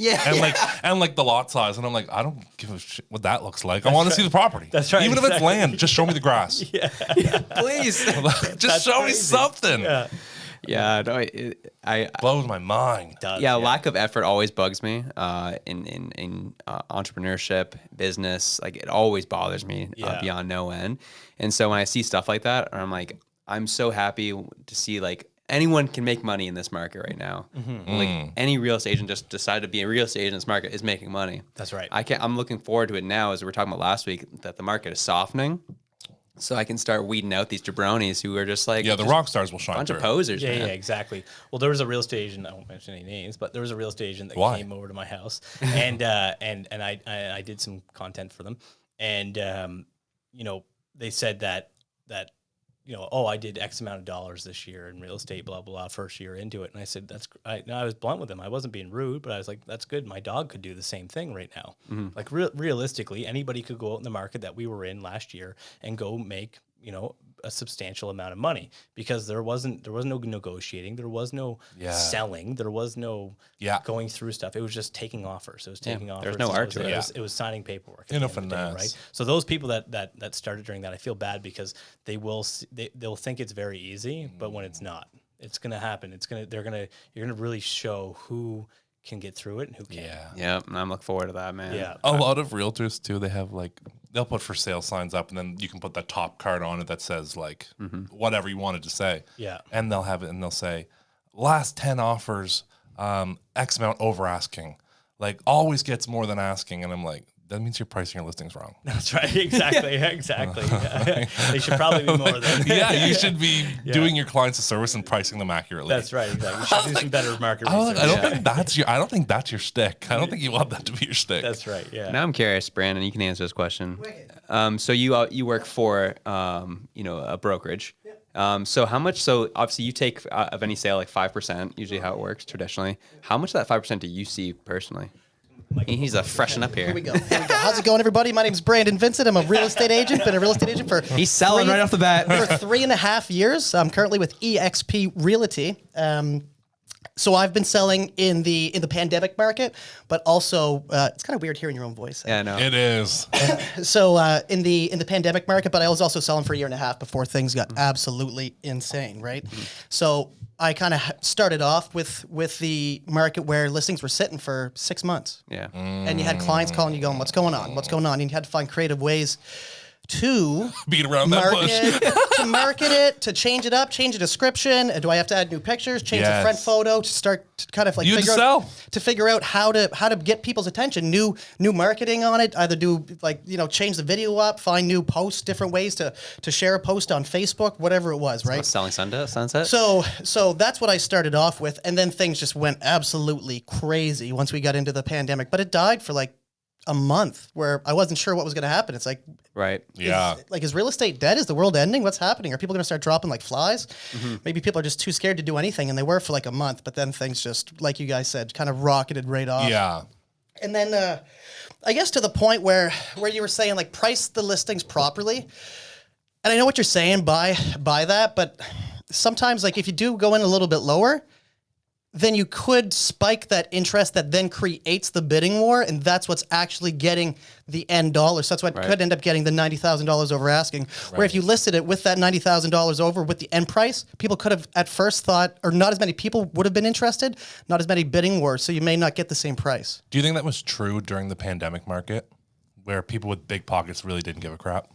Speaker 2: and like the lot size, and I'm like, I don't give a shit what that looks like. I want to see the property.
Speaker 4: That's right.
Speaker 2: Even if it's land, just show me the grass.
Speaker 1: Please.
Speaker 2: Just show me something.
Speaker 1: Yeah, no, I
Speaker 2: blows my mind.
Speaker 1: Lack of effort always bugs me in entrepreneurship, business. Like, it always bothers me beyond no end. And so when I see stuff like that, I'm like, I'm so happy to see, like, anyone can make money in this market right now. Like, any real estate agent just decided to be a real estate agent in this market is making money.
Speaker 4: That's right.
Speaker 1: I'm looking forward to it now, as we were talking about last week, that the market is softening. So I can start weeding out these jabronis who are just like,
Speaker 2: the rock stars will shine.
Speaker 1: Bunch of posers.
Speaker 4: Yeah,
Speaker 1: man.
Speaker 4: yeah, exactly. Well, there was a real estate agent. I won't mention any names, but there was a real estate agent that came over to my house, and I did some content for them, and you know, they said that you know, oh, I did X amount of dollars this year in real estate, blah, blah, blah, first year into it. And I said, I was blunt with them. I wasn't being rude, but I was like, that's good. My dog could do the same thing right now. Like, realistically, anybody could go out in the market that we were in last year and go make, you know, a substantial amount of money, because there was no negotiating. There was no selling. There was no going through stuff. It was just taking offers. It was taking offers.
Speaker 1: There's no art to it.
Speaker 4: It was signing paperwork.
Speaker 2: In a finesse.
Speaker 4: Right? So those people that started during that, I feel bad, because they'll think it's very easy, but when it's not, it's going to happen. You're going to really show who can get through it and who can't.
Speaker 1: Yeah, and I'm looking forward to that, man.
Speaker 4: Yeah.
Speaker 2: A lot of realtors too, they have like, they'll put for sale signs up, and then you can put that top card on it that says like whatever you wanted to say.
Speaker 4: Yeah.
Speaker 2: And they'll have it, and they'll say last 10 offers, X amount over asking. Like, always gets more than asking. And I'm like, that means you're pricing your listings wrong.
Speaker 4: That's right. Exactly. Exactly. They should probably be more than
Speaker 2: you should be doing your clients a service and pricing them accurately.
Speaker 4: That's right. Exactly. You should do some better market research.
Speaker 2: I don't think that's your stick. I don't think you want that to be your stick.
Speaker 4: That's right. Yeah.
Speaker 1: Now I'm curious, Brandon, you can answer this question. So you work for you know, a brokerage. So how much? So obviously you take of any sale like 5%. Usually how it works traditionally. How much of that 5% do you see personally? He's a freshen up here.
Speaker 8: Here we go. How's it going, everybody? My name's Brandon Vincent. I'm a real estate agent. Been a real estate agent for
Speaker 1: he's selling right off the bat
Speaker 8: for 3.5 years. I'm currently with EXP Realty. So I've been selling in the pandemic market, but also it's kind of weird hearing your own voice.
Speaker 1: Yeah, no,
Speaker 2: it is.
Speaker 8: So in the pandemic market, but I was also selling for 1.5 years before things got absolutely insane, right? So I kind of started off with the market where listings were sitting for 6 months.
Speaker 1: Yeah.
Speaker 8: And you had clients calling you going, what's going on? What's going on? And you had to find creative ways to
Speaker 2: beat around that bush.
Speaker 8: To market it, to change it up, change the description. Do I have to add new pictures? Change the front photo to start to kind of like figure out how to get people's attention. New marketing on it. Either do like, you know, change the video up, find new posts, different ways to share a post on Facebook, whatever it was, right?
Speaker 1: Selling sunset.
Speaker 8: So that's what I started off with, and then things just went absolutely crazy once we got into the pandemic. But it died for like a month where I wasn't sure what was going to happen. It's like,
Speaker 1: right.
Speaker 8: Is real estate dead? Is the world ending? What's happening? Are people going to start dropping like flies? Maybe people are just too scared to do anything, and they were for like a month, but then things just, like you guys said, kind of rocketed right off.
Speaker 2: Yeah.
Speaker 8: And then I guess to the point where you were saying like price the listings properly. And I know what you're saying by that, but sometimes like if you do go in a little bit lower, then you could spike that interest that then creates the bidding war, and that's what's actually getting the end dollar. So that's what could end up getting the $90,000 over asking. Where if you listed it with that $90,000 over with the end price, people could have at first thought, or not as many people would have been interested, not as many bidding wars, so you may not get the same price.
Speaker 2: Do you think that was true during the pandemic market, where people with big pockets really didn't give a crap?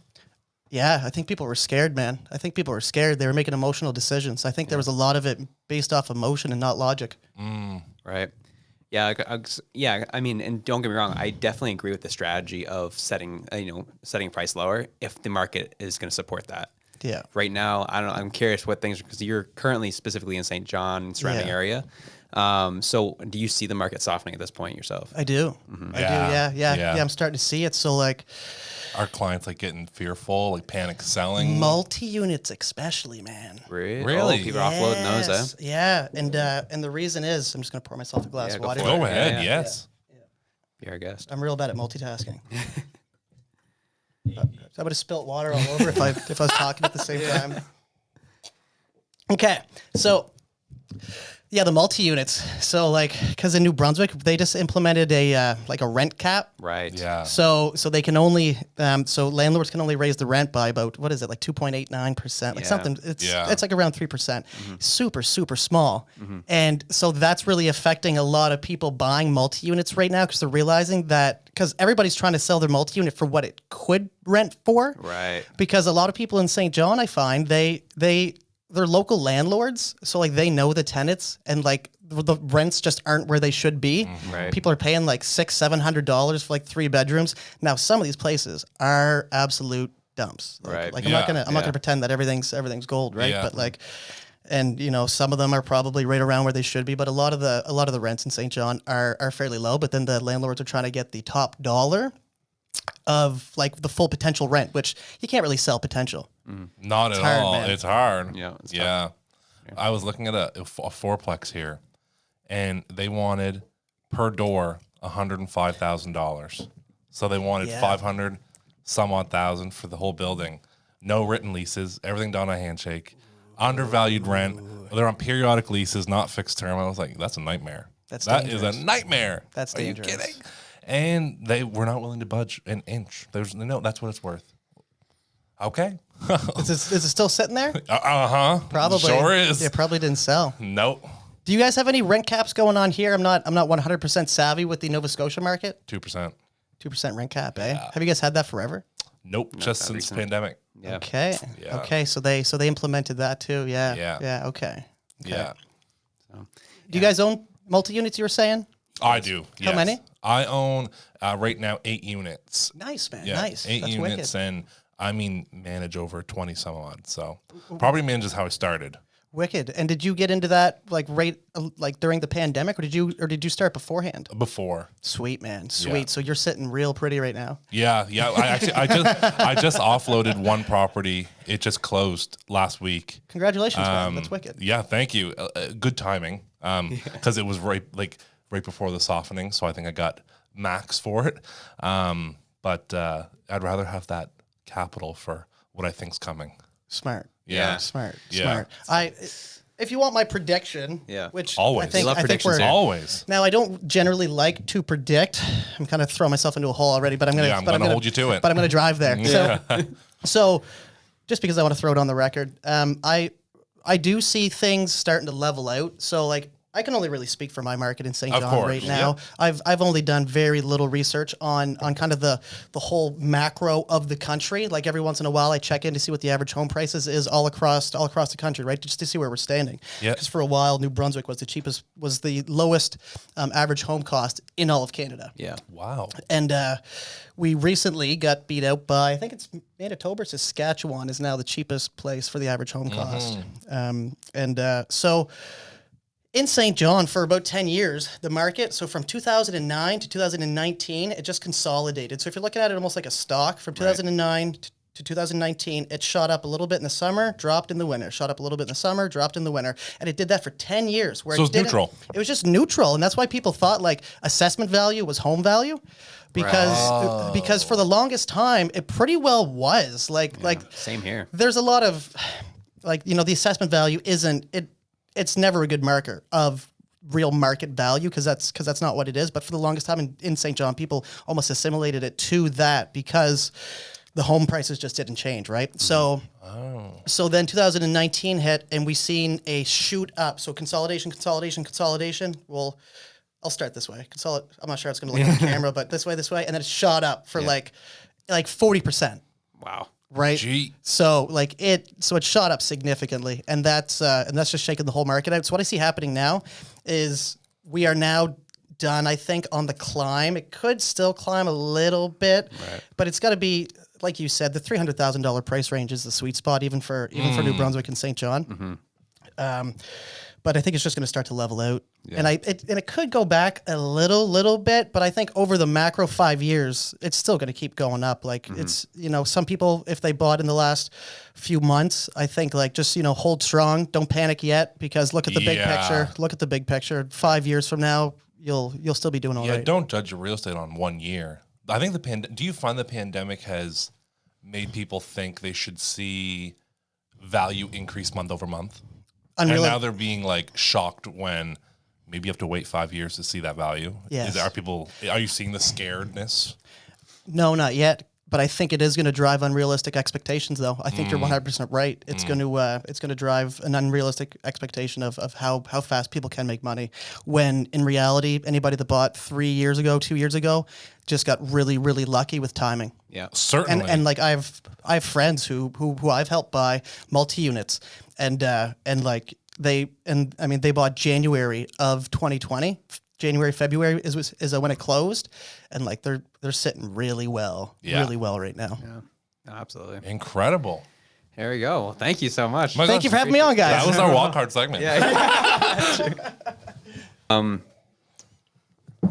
Speaker 8: Yeah, I think people were scared, man. I think people were scared. They were making emotional decisions. I think there was a lot of it based off emotion and not logic.
Speaker 1: Right. Yeah. I mean, and don't get me wrong. I definitely agree with the strategy of setting price lower if the market is going to support that.
Speaker 8: Yeah.
Speaker 1: Right now, I'm curious what things, because you're currently specifically in St. John and surrounding area. So do you see the market softening at this point yourself?
Speaker 8: I do. I do. Yeah. I'm starting to see it. So like,
Speaker 2: our clients like getting fearful, like panic selling.
Speaker 8: Multi-units especially, man.
Speaker 2: Really?
Speaker 1: Oh, people are offloading those, eh?
Speaker 8: Yeah. And the reason is, I'm just going to pour myself a glass of water.
Speaker 2: Go ahead. Yes.
Speaker 1: Be our guest.
Speaker 8: I'm real bad at multitasking. So I would have spilt water all over if I was talking at the same time. Okay. So yeah, the multi-units. So like, because in New Brunswick, they just implemented a rent cap.
Speaker 1: Right.
Speaker 2: Yeah.
Speaker 8: So they can only so landlords can only raise the rent by about, what is it, like 2.89%, like something. It's like around 3%. Super small. And so that's really affecting a lot of people buying multi-units right now, because they're realizing that, because everybody's trying to sell their multi-unit for what it could rent for.
Speaker 1: Right.
Speaker 8: Because a lot of people in St. John, I find they're local landlords, so like they know the tenants, and like the rents just aren't where they should be.
Speaker 1: Right.
Speaker 8: People are paying like $600-700 for like 3 bedrooms. Now some of these places are absolute dumps. Like I'm not gonna pretend that everything's gold, right?
Speaker 2: Yeah.
Speaker 8: But like, and some of them are probably right around where they should be, but a lot of the rents in St. John are fairly low. But then the landlords are trying to get the top dollar of like the full potential rent, which you can't really sell potential.
Speaker 2: Not at
Speaker 8: hard,
Speaker 2: all.
Speaker 8: man.
Speaker 2: It's hard.
Speaker 1: Yeah. It's
Speaker 2: Yeah. I was looking at a fourplex here, and they wanted per door $105,000. So they wanted 500 some odd thousand for the whole building. No written leases, everything done on a handshake. Undervalued rent. They're on periodic leases, not fixed term. I was like, that's a nightmare. That is a nightmare.
Speaker 8: That's dangerous.
Speaker 2: Are you kidding? And they were not willing to budge an inch. There's no, that's what it's worth. Okay.
Speaker 8: Is it still sitting there?
Speaker 2: Probably. Sure is.
Speaker 8: Yeah, probably didn't sell.
Speaker 2: Nope.
Speaker 8: Do you guys have any rent caps going on here? I'm not 100% savvy with the Nova Scotia market.
Speaker 2: 2%.
Speaker 8: 2% rent cap, eh? Have you guys had that forever?
Speaker 2: Nope, just since
Speaker 1: recent.
Speaker 2: pandemic.
Speaker 1: Yeah.
Speaker 8: Okay.
Speaker 2: Yeah.
Speaker 8: Okay, so they implemented that too. Yeah.
Speaker 2: Yeah.
Speaker 8: Yeah, okay.
Speaker 2: Yeah.
Speaker 8: Do you guys own multi-units, you were saying?
Speaker 2: I do.
Speaker 8: How
Speaker 2: yes.
Speaker 8: many?
Speaker 2: I own right now 8 units.
Speaker 8: Nice, man.
Speaker 2: Yeah,
Speaker 8: Nice.
Speaker 2: 8
Speaker 8: That's
Speaker 2: units,
Speaker 8: wicked.
Speaker 2: and I mean manage over 20 some odd. So property manage is how I started.
Speaker 8: Wicked. And did you get into that like during the pandemic, or did you start beforehand?
Speaker 2: Before.
Speaker 8: Sweet, man. Sweet.
Speaker 2: Yeah.
Speaker 8: So you're sitting real pretty right now.
Speaker 2: Yeah. I just offloaded one property. It just closed last week.
Speaker 8: Congratulations, man. That's wicked.
Speaker 2: Yeah, thank you. Good timing. Because it was right before the softening, so I think I got max for it. But I'd rather have that capital for what I think's coming.
Speaker 8: Smart.
Speaker 2: Yeah.
Speaker 8: Smart.
Speaker 2: Yeah.
Speaker 8: Smart. If you want my prediction, which
Speaker 2: always.
Speaker 8: I think,
Speaker 1: love
Speaker 8: I think
Speaker 1: predictions
Speaker 8: we're
Speaker 1: here.
Speaker 2: Always.
Speaker 8: now. I don't generally like to predict. I'm kind of throwing myself into a hole already, but I'm gonna.
Speaker 2: Yeah, I'm
Speaker 8: but
Speaker 2: gonna hold you to it.
Speaker 8: But I'm gonna drive there. So, just because I want to throw it on the record, I do see things starting to level out. So like, I can only really speak for my market in St.
Speaker 2: Of
Speaker 8: John
Speaker 2: course,
Speaker 8: right now.
Speaker 2: yeah.
Speaker 8: I've only done very little research on kind of the whole macro of the country. Like every once in a while, I check in to see what the average home prices is all across the country, right? Just to see where we're standing.
Speaker 2: Yeah.
Speaker 8: Because for a while, New Brunswick was the lowest average home cost in all of Canada.
Speaker 1: Yeah.
Speaker 2: Wow.
Speaker 8: And we recently got beat out by, I think it's Manitoba, Saskatchewan is now the cheapest place for the average home cost. So in St. John, for about 10 years, the market, so from 2009 to 2019, it just consolidated. So if you're looking at it almost like a stock, from 2009 to 2019, it shot up a little bit in the summer, dropped in the winter, shot up a little bit in the summer, dropped in the winter. And it did that for 10 years. Where
Speaker 2: So
Speaker 8: it
Speaker 2: it's neutral.
Speaker 8: It was just neutral. And that's why people thought like assessment value was home value. Because for the longest time, it pretty well was. Like
Speaker 1: Same here.
Speaker 8: there's a lot of, the assessment value it's never a good marker of real market value because that's not what it is. But for the longest time in St. John, people almost assimilated it to that because the home prices just didn't change, right? So then 2019 hit and we seen a shoot up. So consolidation. Well, I'll start this way. I'm not sure it's going to look on the camera, but this way, and then it shot up for like 40%.
Speaker 1: Wow.
Speaker 8: Right.
Speaker 2: Gee.
Speaker 8: So it shot up significantly, and that's just shaking the whole market out. So what I see happening now is we are now done, I think, on the climb. It could still climb a little bit, but it's got to be, like you said, the $300,000 price range is the sweet spot, even for New Brunswick and St. John. But I think it's just going to start to level out, and it could go back a little bit, but I think over the macro 5 years, it's still going to keep going up. Like it's, some people, if they bought in the last few months, I think just hold strong, don't panic yet, because look at the big picture. Look at the big picture. 5 years from now, you'll still be doing all right.
Speaker 2: Don't judge your real estate on 1 year. I think do you find the pandemic has made people think they should see value increase month over month? And now they're being shocked when maybe you have to wait 5 years to see that value.
Speaker 8: Yes.
Speaker 2: Are you seeing the scaredness?
Speaker 8: No, not yet. But I think it is going to drive unrealistic expectations, though. I think you're 100% right. It's going to drive an unrealistic expectation of how fast people can make money. When in reality, anybody that bought 3 years ago, 2 years ago, just got really, really lucky with timing.
Speaker 2: Yeah, certainly.
Speaker 8: And I have friends who I've helped buy multi-units, and they bought January of 2020. January, February is when it closed, and they're sitting really well right now.
Speaker 1: Yeah, absolutely.
Speaker 2: Incredible.
Speaker 1: There we go. Well, thank you so much.
Speaker 8: Thank you for having me on, guys.
Speaker 2: That was our walk hard segment.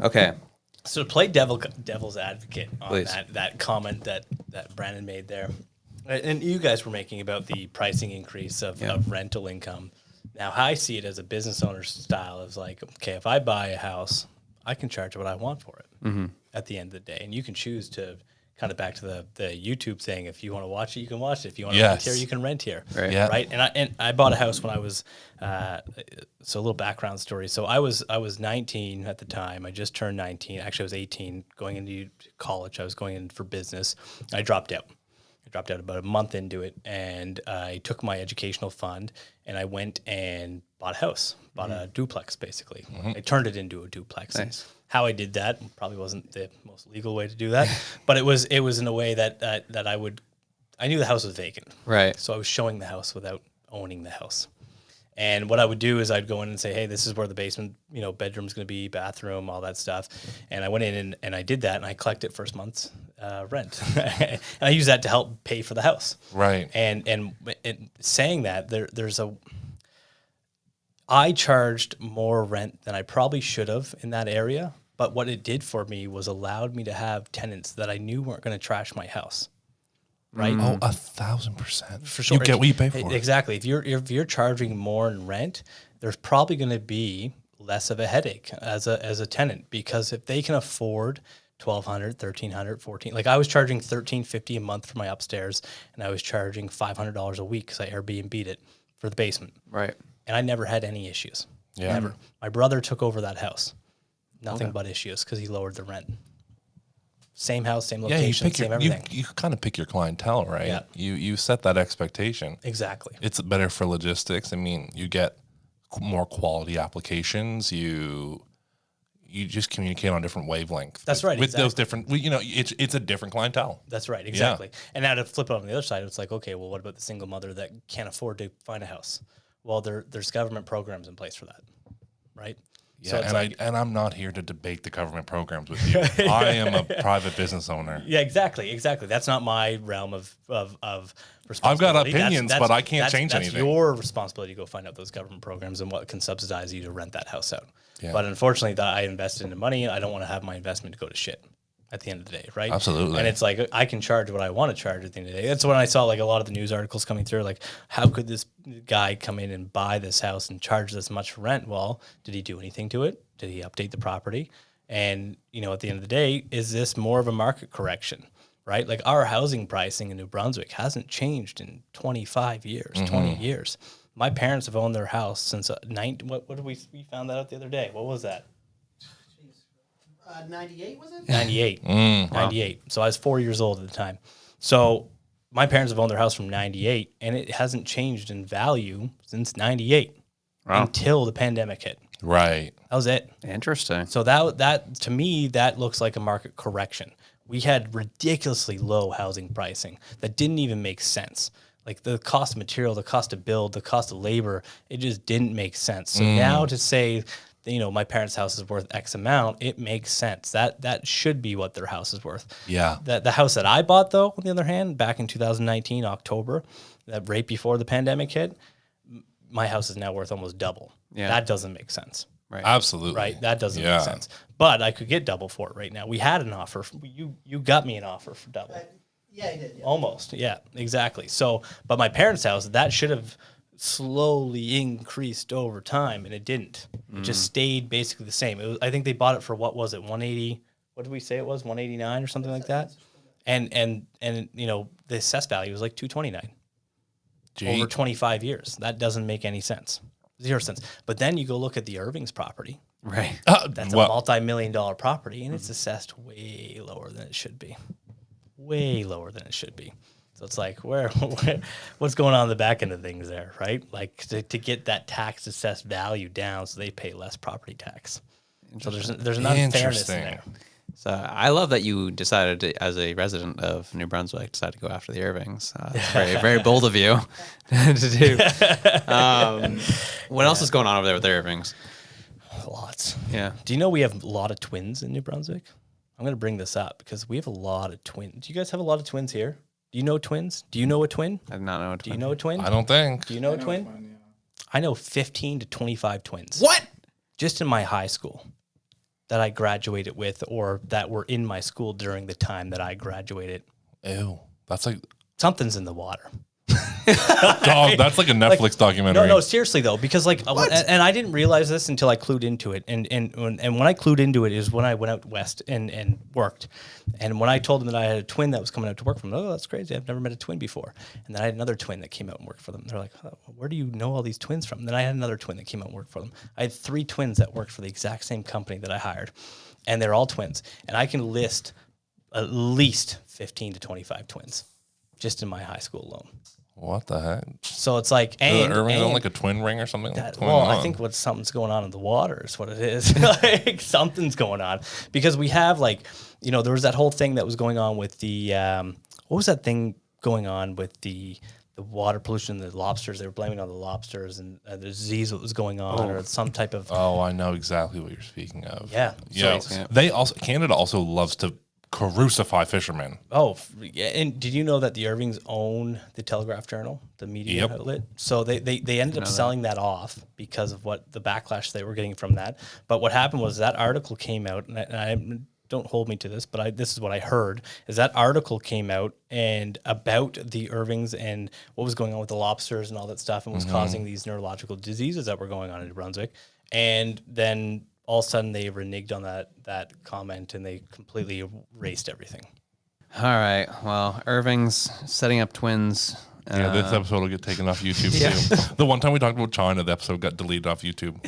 Speaker 1: Okay.
Speaker 4: So to play devil's advocate on that comment that Brandon made there, and you guys were making about the pricing increase of rental income. Now, how I see it as a business owner style is okay, if I buy a house, I can charge what I want for it at the end of the day. And you can choose to kind of back to the YouTube thing. If you want to watch it, you can watch it. If you want to rent here, you can rent here.
Speaker 1: Right.
Speaker 2: Yeah.
Speaker 4: Right. And I bought a house when I was, so a little background story. So I was 19 at the time. I just turned 19. Actually, I was 18 going into college. I was going in for business. I dropped out. About a month into it, and I took my educational fund and I went and bought a house, bought a duplex, basically. I turned it into a duplex.
Speaker 1: Nice.
Speaker 4: How I did that probably wasn't the most legal way to do that, but it was in a way that I knew the house was vacant.
Speaker 1: Right.
Speaker 4: So I was showing the house without owning the house. And what I would do is I'd go in and say, hey, this is where the basement, bedroom's going to be, bathroom, all that stuff. And I went in and I did that, and I collected first month's rent. And I use that to help pay for the house.
Speaker 2: Right.
Speaker 4: And saying that, I charged more rent than I probably should have in that area. But what it did for me was allowed me to have tenants that I knew weren't going to trash my house. Right.
Speaker 2: Oh, 1,000%.
Speaker 4: For sure.
Speaker 2: You get what you pay for.
Speaker 4: Exactly. If you're charging more in rent, there's probably going to be less of a headache as a tenant, because if they can afford $1,200, $1,300, $1,400, I was charging $1,350 a month for my upstairs, and I was charging $500 a week because I Airbnb'd it for the basement.
Speaker 1: Right.
Speaker 4: And I never had any issues.
Speaker 2: Yeah.
Speaker 4: Never. My brother took over that house. Nothing but issues because he lowered the rent. Same house, same location, same everything.
Speaker 2: You kind of pick your clientele, right?
Speaker 4: Yeah.
Speaker 2: You set that expectation.
Speaker 4: Exactly.
Speaker 2: It's better for logistics. I mean, you get more quality applications. You just communicate on different wavelengths.
Speaker 4: That's right.
Speaker 2: With those different, it's a different clientele.
Speaker 4: That's right. Exactly. Yeah. And now to flip it on the other side, it's okay, well, what about the single mother that can't afford to find a house? Well, there's government programs in place for that, right?
Speaker 2: Yeah, so and I'm not here to debate the government programs with you. I am a private business owner.
Speaker 4: Yeah, exactly. That's not my realm of responsibility.
Speaker 2: I've got opinions, but I can't change anything.
Speaker 4: That's your responsibility to go find out those government programs and what can subsidize you to rent that house out.
Speaker 2: Yeah.
Speaker 4: But unfortunately, I invested into money. I don't want to have my investment go to shit at the end of the day, right?
Speaker 2: Absolutely.
Speaker 4: And it's I can charge what I want to charge at the end of the day. That's when I saw a lot of the news articles coming through, how could this guy come in and buy this house and charge this much rent? Well, did he do anything to it? Did he update the property? And, at the end of the day, is this more of a market correction, right? Our housing pricing in New Brunswick hasn't changed in 25 years, 20 years. My parents have owned their house since what did we found that out the other day? What was that?
Speaker 8: 98 was it?
Speaker 4: 98. 98. So I was 4 years old at the time. So my parents have owned their house from 98, and it hasn't changed in value since 98 until the pandemic hit.
Speaker 2: Right.
Speaker 4: That was it.
Speaker 1: Interesting.
Speaker 4: So that to me, that looks like a market correction. We had ridiculously low housing pricing that didn't even make sense. Like the cost of material, the cost to build, the cost of labor, it just didn't make sense. So now to say, my parents' house is worth X amount, it makes sense. That should be what their house is worth.
Speaker 2: Yeah.
Speaker 4: The house that I bought, though, on the other hand, back in 2019, October, that right before the pandemic hit, my house is now worth almost double.
Speaker 1: Yeah.
Speaker 4: That doesn't make sense.
Speaker 1: Right.
Speaker 2: Absolutely.
Speaker 4: Right? That doesn't make sense. But I could get double for it right now. We had an offer. You got me an offer for double.
Speaker 8: Yeah, I did. Yeah.
Speaker 4: Almost. Yeah, exactly. So, but my parents' house, that should have slowly increased over time, and it didn't. It just stayed basically the same. I think they bought it for, what was it, 180? What did we say it was, 189 or something like that? And the assessed value was like 229 over 25 years. That doesn't make any sense. 0 cents. But then you go look at the Irvings property.
Speaker 1: Right.
Speaker 4: That's a multi-million-dollar property, and it's assessed way lower than it should be. Way lower than it should be. So it's like, what's going on in the back end of things there, right? Like to get that tax assessed value down so they pay less property tax. So there's an unfairness in there.
Speaker 1: So I love that you decided to, as a resident of New Brunswick, decided to go after the Irvings. It's very, very bold of you to do. What else is going on over there with the Irvings?
Speaker 4: Lots.
Speaker 1: Yeah.
Speaker 4: Do you know we have a lot of twins in New Brunswick? I'm going to bring this up because we have a lot of twins. Do you guys have a lot of twins here? Do you know twins? Do you know a twin?
Speaker 1: I do not know a twin.
Speaker 4: Do you know a twin?
Speaker 2: I don't think.
Speaker 4: Do you know a twin? I know 15 to 25 twins.
Speaker 1: What?
Speaker 4: Just in my high school that I graduated with, or that were in my school during the time that I graduated.
Speaker 2: Ew. That's like...
Speaker 4: Something's in the water.
Speaker 2: Dog, that's like a Netflix documentary.
Speaker 4: No, seriously though, because and I didn't realize this until I clued into it. And when I clued into it is when I went out west and worked. And when I told them that I had a twin that was coming out to work for them, oh, that's crazy. I've never met a twin before. And then I had another twin that came out and worked for them. They're like, oh, where do you know all these twins from? And then I had another twin that came out and worked for them. I had 3 twins that worked for the exact same company that I hired. And they're all twins. And I can list at least 15 to 25 twins just in my high school alone.
Speaker 2: What the heck?
Speaker 4: So it's like,
Speaker 2: Irving's on like a twin ring or something?
Speaker 4: I think something's going on in the water is what it is. Like something's going on because we have there was that whole thing that was going on with the, what was that thing going on with the water pollution, the lobsters? They were blaming it on the lobsters and the disease that was going on or some type of.
Speaker 2: Oh, I know exactly what you're speaking of.
Speaker 4: Yeah.
Speaker 2: Yeah. Canada also loves to crucify fishermen.
Speaker 4: Oh, yeah. And did you know that the Irvings own the Telegraph Journal, the media outlet? So they ended up selling that off because of what the backlash they were getting from that. But what happened was that article came out, and I don't hold me to this, but this is what I heard, is that article came out and about the Irvings and what was going on with the lobsters and all that stuff and was causing these neurological diseases that were going on in New Brunswick. And then all of a sudden they reneged on that comment and they completely erased everything.
Speaker 1: All right. Well, Irving's setting up twins.
Speaker 2: Yeah, this episode will get taken off YouTube too. The one time we talked about China, the episode got deleted off YouTube.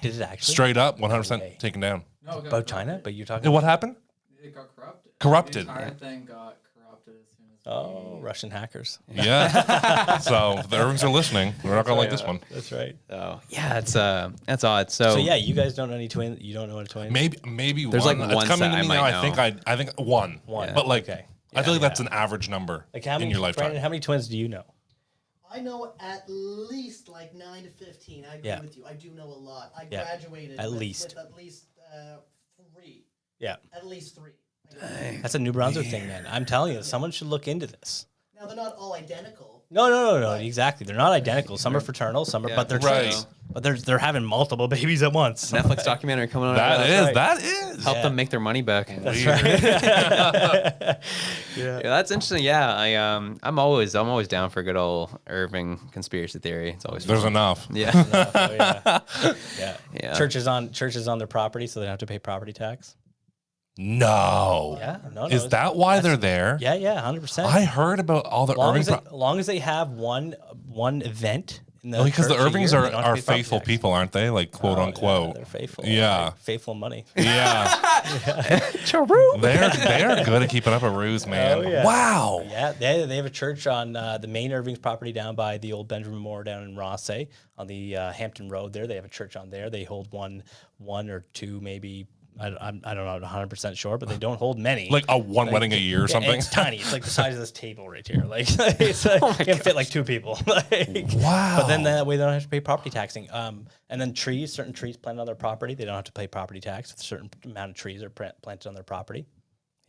Speaker 4: Did it actually?
Speaker 2: Straight up, 100% taken down.
Speaker 9: No,
Speaker 4: about China? But you're talking
Speaker 2: about what happened?
Speaker 9: It got corrupted.
Speaker 2: Corrupted.
Speaker 9: The entire thing got corrupted as soon as
Speaker 4: Russian hackers.
Speaker 2: Yeah. So if the Irvings are listening, we're not going to like this one.
Speaker 4: That's right.
Speaker 1: So yeah, that's odd. So
Speaker 4: yeah, you guys don't know any twins. You don't know a twin?
Speaker 2: Maybe
Speaker 1: there's
Speaker 2: one.
Speaker 1: like
Speaker 2: It's
Speaker 1: one
Speaker 2: coming
Speaker 1: set
Speaker 2: to me
Speaker 1: I
Speaker 2: now.
Speaker 1: might know.
Speaker 2: I think one.
Speaker 4: One.
Speaker 2: But like,
Speaker 4: Okay.
Speaker 2: I feel like that's an average number
Speaker 4: Like how
Speaker 2: in
Speaker 4: many,
Speaker 2: your lifetime.
Speaker 4: Brandon, how many twins do you know?
Speaker 8: I know at least like 9 to 15. I agree with you. I do know a lot. I graduated
Speaker 4: at
Speaker 8: with
Speaker 4: least
Speaker 8: 3.
Speaker 4: Yeah.
Speaker 8: At least 3.
Speaker 4: That's a New Brunswick thing, man. I'm telling you, someone should look into this.
Speaker 8: Now they're not all identical.
Speaker 4: No. Exactly. They're not identical. Some are fraternal, some are, but they're twins. But they're having multiple babies at once.
Speaker 1: Netflix documentary coming on.
Speaker 2: That is.
Speaker 1: Help them make their money back.
Speaker 4: That's right.
Speaker 1: Yeah, that's interesting. Yeah, I'm always down for a good old Irving conspiracy theory. It's always
Speaker 2: There's
Speaker 1: fun.
Speaker 2: enough.
Speaker 1: Yeah.
Speaker 4: Yeah. Churches on their property, so they don't have to pay property tax.
Speaker 2: No.
Speaker 4: Yeah. No.
Speaker 2: Is that why they're there?
Speaker 4: Yeah. 100%.
Speaker 2: I heard about all the Irving.
Speaker 4: Long as they have one event
Speaker 2: because the Irvings are faithful people, aren't they? Like quote unquote.
Speaker 4: Yeah, they're faithful.
Speaker 2: Yeah,
Speaker 4: like, faithful money.
Speaker 2: Yeah, they are good at keeping up a ruse, man.
Speaker 4: Oh, yeah.
Speaker 2: Wow.
Speaker 4: Yeah, they have a church on the main Irvings property down by the old Benjamin Moore down in Rossay on the Hampton Road. There, they have a church on there. They hold one or two, maybe. I don't know, 100% sure, but they don't hold many.
Speaker 2: Like one wedding a year or something?
Speaker 4: It's tiny. It's like the size of this table right here. Like, it's it can fit like two people. Like,
Speaker 2: wow.
Speaker 4: But then that way they don't have to pay property taxing. And then certain trees planted on their property, they don't have to pay property tax if a certain amount of trees are planted on their property.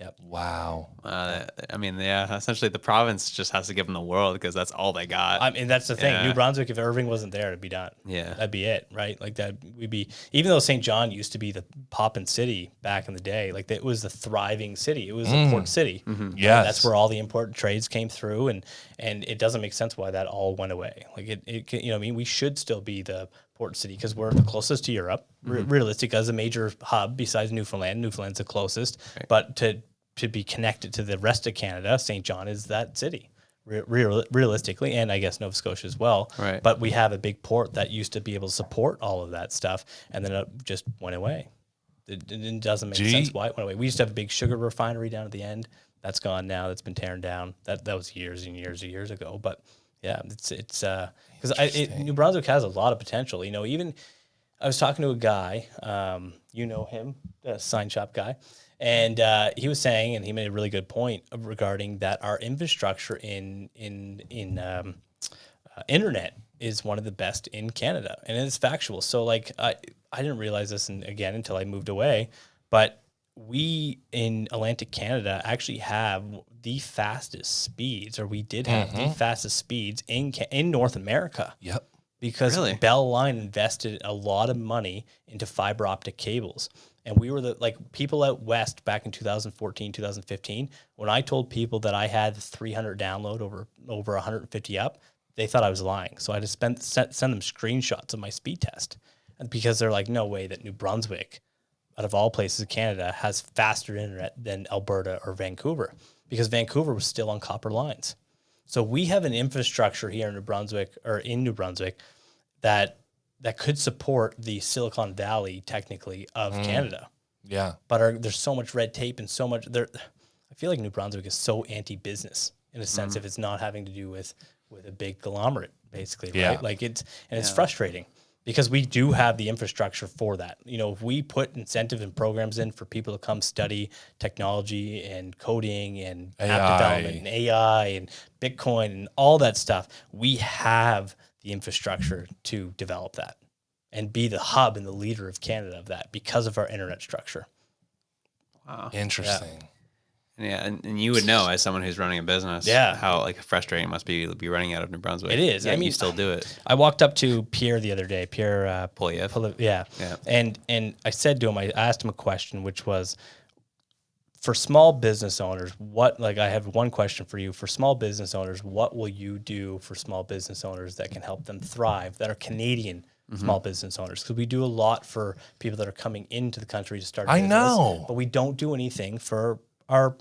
Speaker 4: Yep.
Speaker 2: Wow.
Speaker 1: I mean, yeah, essentially the province just has to give them the world because that's all they got.
Speaker 4: I mean, that's the thing. New Brunswick, if Irving wasn't there, it'd be done.
Speaker 1: Yeah.
Speaker 4: That'd be it, right? Like that we'd be, even though St. John used to be the poppin' city back in the day, like it was the thriving city. It was a port city.
Speaker 2: Mm-hmm. Yes.
Speaker 4: That's where all the important trades came through. And it doesn't make sense why that all went away. Like it you know what I mean? We should still be the port city because we're the closest to Europe, realistic as a major hub besides Newfoundland. Newfoundland's the closest. Right. But to be connected to the rest of Canada, St. John is that city, realistically, and I guess Nova Scotia as well.
Speaker 1: Right.
Speaker 4: But we have a big port that used to be able to support all of that stuff, and then it just went away. It doesn't make sense why it went away. We used to have a big sugar refinery down at the end. That's gone now. That's been teared down. That was years and years and years ago. But yeah, it's because New Brunswick has a lot of potential. You know, even I was talking to a guy, you know him, the sign shop guy. And he was saying, and he made a really good point regarding that our infrastructure in internet is one of the best in Canada, and it's factual. So, like, I didn't realize this, again until I moved away, but we in Atlantic Canada actually have the fastest speeds, or we did have the fastest speeds in North America.
Speaker 2: Yep.
Speaker 4: Because Bell Line invested a lot of money into fiber optic cables. And we were the people out west back in 2014, 2015. When I told people that I had 300 download over 150 up, they thought I was lying. So I just send them screenshots of my speed test, and because they're like, no way that New Brunswick, out of all places in Canada, has faster internet than Alberta or Vancouver, because Vancouver was still on copper lines. So we have an infrastructure here in New Brunswick that could support the Silicon Valley, technically, of Canada.
Speaker 2: Yeah.
Speaker 4: But there's so much red tape and so much there. I feel like New Brunswick is so anti-business in a sense if it's not having to do with a big conglomerate, basically, right?
Speaker 2: Yeah.
Speaker 4: Like it's frustrating because we do have the infrastructure for that. You know, if we put incentive and programs in for people to come study technology and coding and app development and AI and Bitcoin and all that stuff, we have the infrastructure to develop that and be the hub and the leader of Canada of that because of our internet structure.
Speaker 1: Wow.
Speaker 2: Interesting.
Speaker 1: Yeah, and you would know as someone who's running a business, how frustrating it must be to be running out of New Brunswick.
Speaker 4: It is.
Speaker 1: Yeah,
Speaker 4: I mean,
Speaker 1: you still do it.
Speaker 4: I walked up to Pierre the other day, Pierre
Speaker 1: Poilievre.
Speaker 4: Yeah. And I said to him, I asked him a question, which was, for small business owners, I have one question for you. For small business owners, what will you do for small business owners that can help them thrive, that are Canadian small business owners? Because we do a lot for people that are coming into the country to start a business. I know. But we don't do anything for our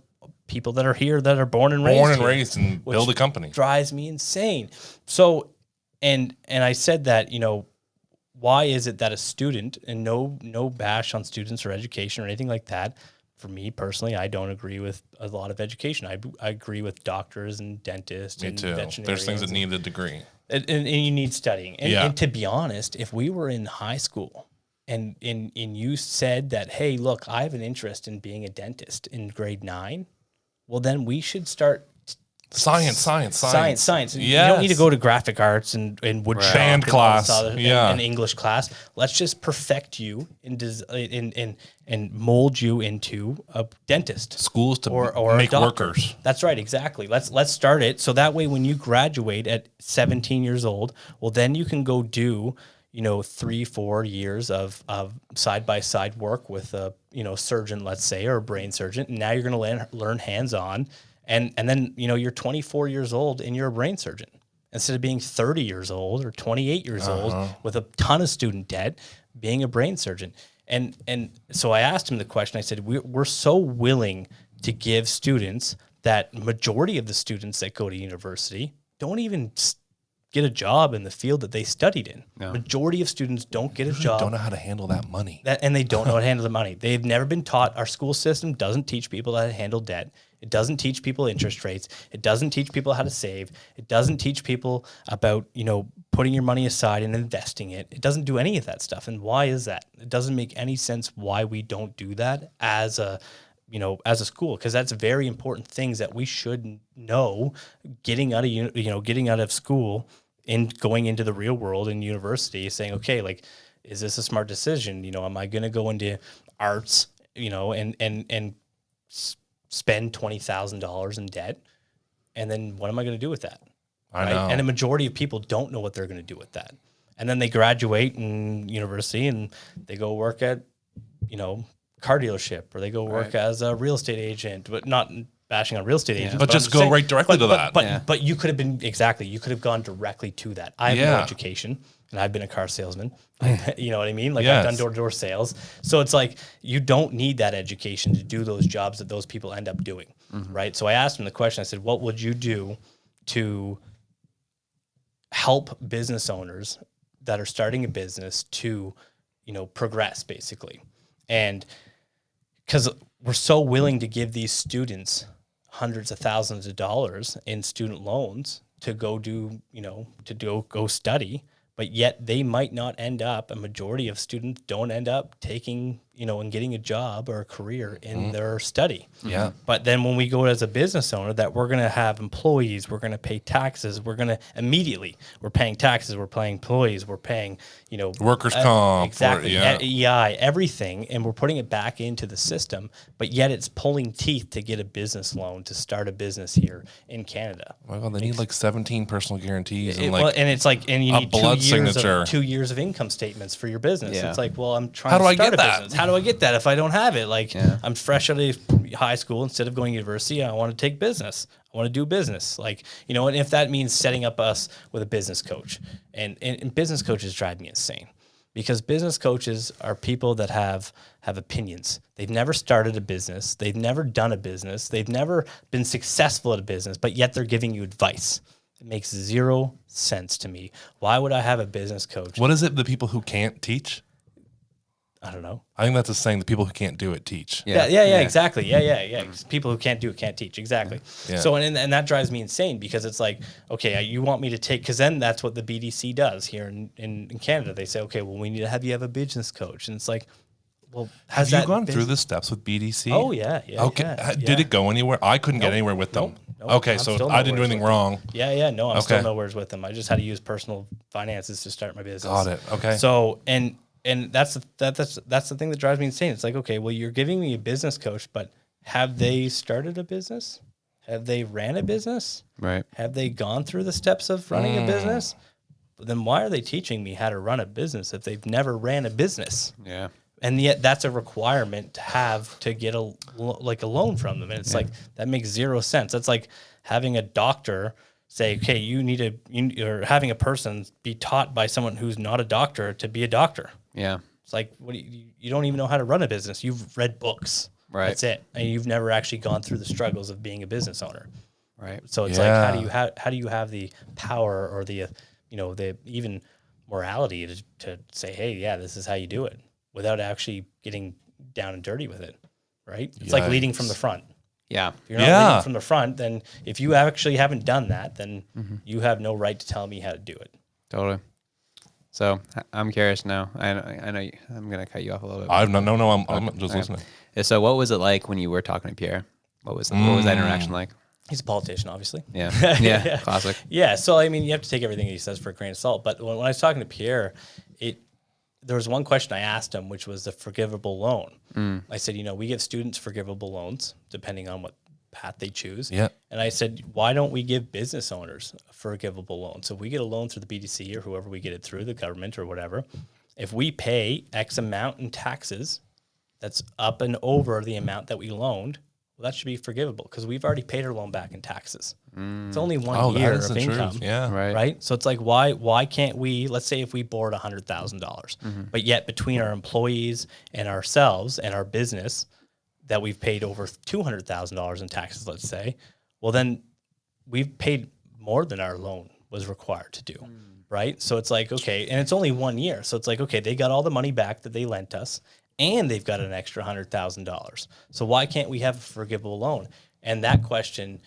Speaker 4: people that are here, that are born and raised
Speaker 2: and build a company.
Speaker 4: Drives me insane. So, and I said that, you know, why is it that a student, and no bash on students or education or anything like that, for me personally, I don't agree with a lot of education. I agree with doctors and dentists and veterinarians.
Speaker 2: There's things that need a degree.
Speaker 4: And you need studying. And to be honest, if we were in high school and you said that, hey, look, I have an interest in being a dentist in grade 9, well, then we should start
Speaker 2: Science.
Speaker 4: Yes. You don't need to go to graphic arts and wood shop
Speaker 2: band class,
Speaker 4: and English class. Let's just perfect you and mold you into a dentist.
Speaker 2: Schools to
Speaker 4: or
Speaker 2: make workers.
Speaker 4: That's right, exactly. Let's start it so that way when you graduate at 17 years old, well, then you can go do 3-4 years of side by side work with a surgeon, let's say, or a brain surgeon. And now you're going to learn hands on. And then, you're 24 years old and you're a brain surgeon instead of being 30 years old or 28 years old with a ton of student debt, being a brain surgeon. And so I asked him the question. I said, we're so willing to give students that majority of the students that go to university don't even get a job in the field that they studied in. Majority of students don't get a job.
Speaker 2: Don't know how to handle that money.
Speaker 4: And they don't know how to handle the money. They've never been taught. Our school system doesn't teach people how to handle debt. It doesn't teach people interest rates. It doesn't teach people how to save. It doesn't teach people about, putting your money aside and investing it. It doesn't do any of that stuff. And why is that? It doesn't make any sense why we don't do that as a school, because that's very important things that we should know getting out of school and going into the real world in university, saying, okay, like, is this a smart decision? Am I going to go into arts, and spend $20,000 in debt? And then what am I going to do with that?
Speaker 2: I know.
Speaker 4: And a majority of people don't know what they're going to do with that. And then they graduate in university and they go work at, car dealership, or they go work as a real estate agent, but not bashing on real estate agents.
Speaker 2: But just go right directly to that.
Speaker 4: But you could have you could have gone directly to that. I have no education, and I've been a car salesman. You know what I mean? Like, I've done door-to-door sales. So it's like, you don't need that education to do those jobs that those people end up doing, right? So I asked him the question. I said, what would you do to help business owners that are starting a business to, progress, basically? And because we're so willing to give these students hundreds of thousands of dollars in student loans to go do, go study, but yet they might not end up, a majority of students don't end up taking, and getting a job or a career in their study.
Speaker 2: Yeah.
Speaker 4: But then when we go as a business owner, that we're going to have employees, we're going to pay taxes, we're paying taxes, we're paying employees, we're paying,
Speaker 2: workers' comp,
Speaker 4: exactly, EI, everything, and we're putting it back into the system, but yet it's pulling teeth to get a business loan to start a business here in Canada.
Speaker 2: Well, they need like 17 personal guarantees and
Speaker 4: you need
Speaker 2: blood signature.
Speaker 4: 2 years of income statements for your business.
Speaker 1: Yeah.
Speaker 4: It's like, well, I'm trying
Speaker 2: How
Speaker 4: to
Speaker 2: do I
Speaker 4: start
Speaker 2: get
Speaker 4: a
Speaker 2: that?
Speaker 4: business. How do I get that if I don't have it? Like, I'm fresh out of high school. Instead of going to university, I want to take business. I want to do business. Like, and if that means setting up us with a business coach, and business coaches drive me insane, because business coaches are people that have opinions. They've never started a business. They've never done a business. They've never been successful at a business, but yet they're giving you advice. It makes zero sense to me. Why would I have a business coach?
Speaker 2: What is it, the people who can't teach?
Speaker 4: I don't know.
Speaker 2: I think that's a saying, the people who can't do it teach.
Speaker 4: Yeah, exactly. Yeah. People who can't do it can't teach. Exactly.
Speaker 2: Yeah.
Speaker 4: So, and that drives me insane, because it's like, okay, you want me to take, because then that's what the BDC does here in Canada. They say, okay, well, we need to have a business coach. And it's like, well,
Speaker 2: have you gone through the steps with BDC?
Speaker 4: Oh, yeah.
Speaker 2: Okay. Did it go anywhere? I couldn't get anywhere with them.
Speaker 4: Nope.
Speaker 2: Okay, so I didn't do anything wrong.
Speaker 4: Yeah. No, I'm still nowheres with them. I just had to use personal finances to start my business.
Speaker 2: Got it. Okay.
Speaker 4: So, and that's the thing that drives me insane. It's like, okay, well, you're giving me a business coach, but have they started a business? Have they ran a business?
Speaker 1: Right.
Speaker 4: Have they gone through the steps of running a business? But then why are they teaching me how to run a business if they've never ran a business?
Speaker 1: Yeah.
Speaker 4: And yet that's a requirement to have to get a loan from them. And it's like, that makes zero sense. That's like having a doctor say, okay, or having a person be taught by someone who's not a doctor to be a doctor.
Speaker 1: Yeah.
Speaker 4: It's like, you don't even know how to run a business. You've read books.
Speaker 1: Right.
Speaker 4: That's it. And you've never actually gone through the struggles of being a business owner.
Speaker 1: Right.
Speaker 4: So it's like, how do you have the power or the even morality to say, hey, yeah, this is how you do it, without actually getting down and dirty with it, right? It's like leading from the front.
Speaker 1: Yeah.
Speaker 4: If you're not leading from the front, then if you actually haven't done that, then you have no right to tell me how to do it.
Speaker 1: Totally. So I'm curious now. I know I'm going to cut you off a little bit.
Speaker 2: I'm just listening.
Speaker 1: So what was it like when you were talking to Pierre? What was that interaction like?
Speaker 4: He's a politician, obviously.
Speaker 1: Yeah. Yeah. Classic.
Speaker 4: Yeah. So, I mean, you have to take everything he says for a grain of salt. But when I was talking to Pierre, there was one question I asked him, which was the forgivable loan. I said, we give students forgivable loans depending on what path they choose.
Speaker 2: Yeah.
Speaker 4: And I said, why don't we give business owners a forgivable loan? So if we get a loan through the BDC or whoever we get it through, the government or whatever, if we pay X amount in taxes, that's up and over the amount that we loaned, well, that should be forgivable because we've already paid our loan back in taxes. It's only 1 year of income.
Speaker 2: Yeah.
Speaker 1: Right.
Speaker 4: So it's like, why can't we, let's say if we borrowed $100,000, but yet between our employees and ourselves and our business that we've paid over $200,000 in taxes, let's say, well, then we've paid more than our loan was required to do, right? So it's like, okay, and it's only 1 year. So it's like, okay, they got all the money back that they lent us, and they've got an extra $100,000. So why can't we have a forgivable loan? And that question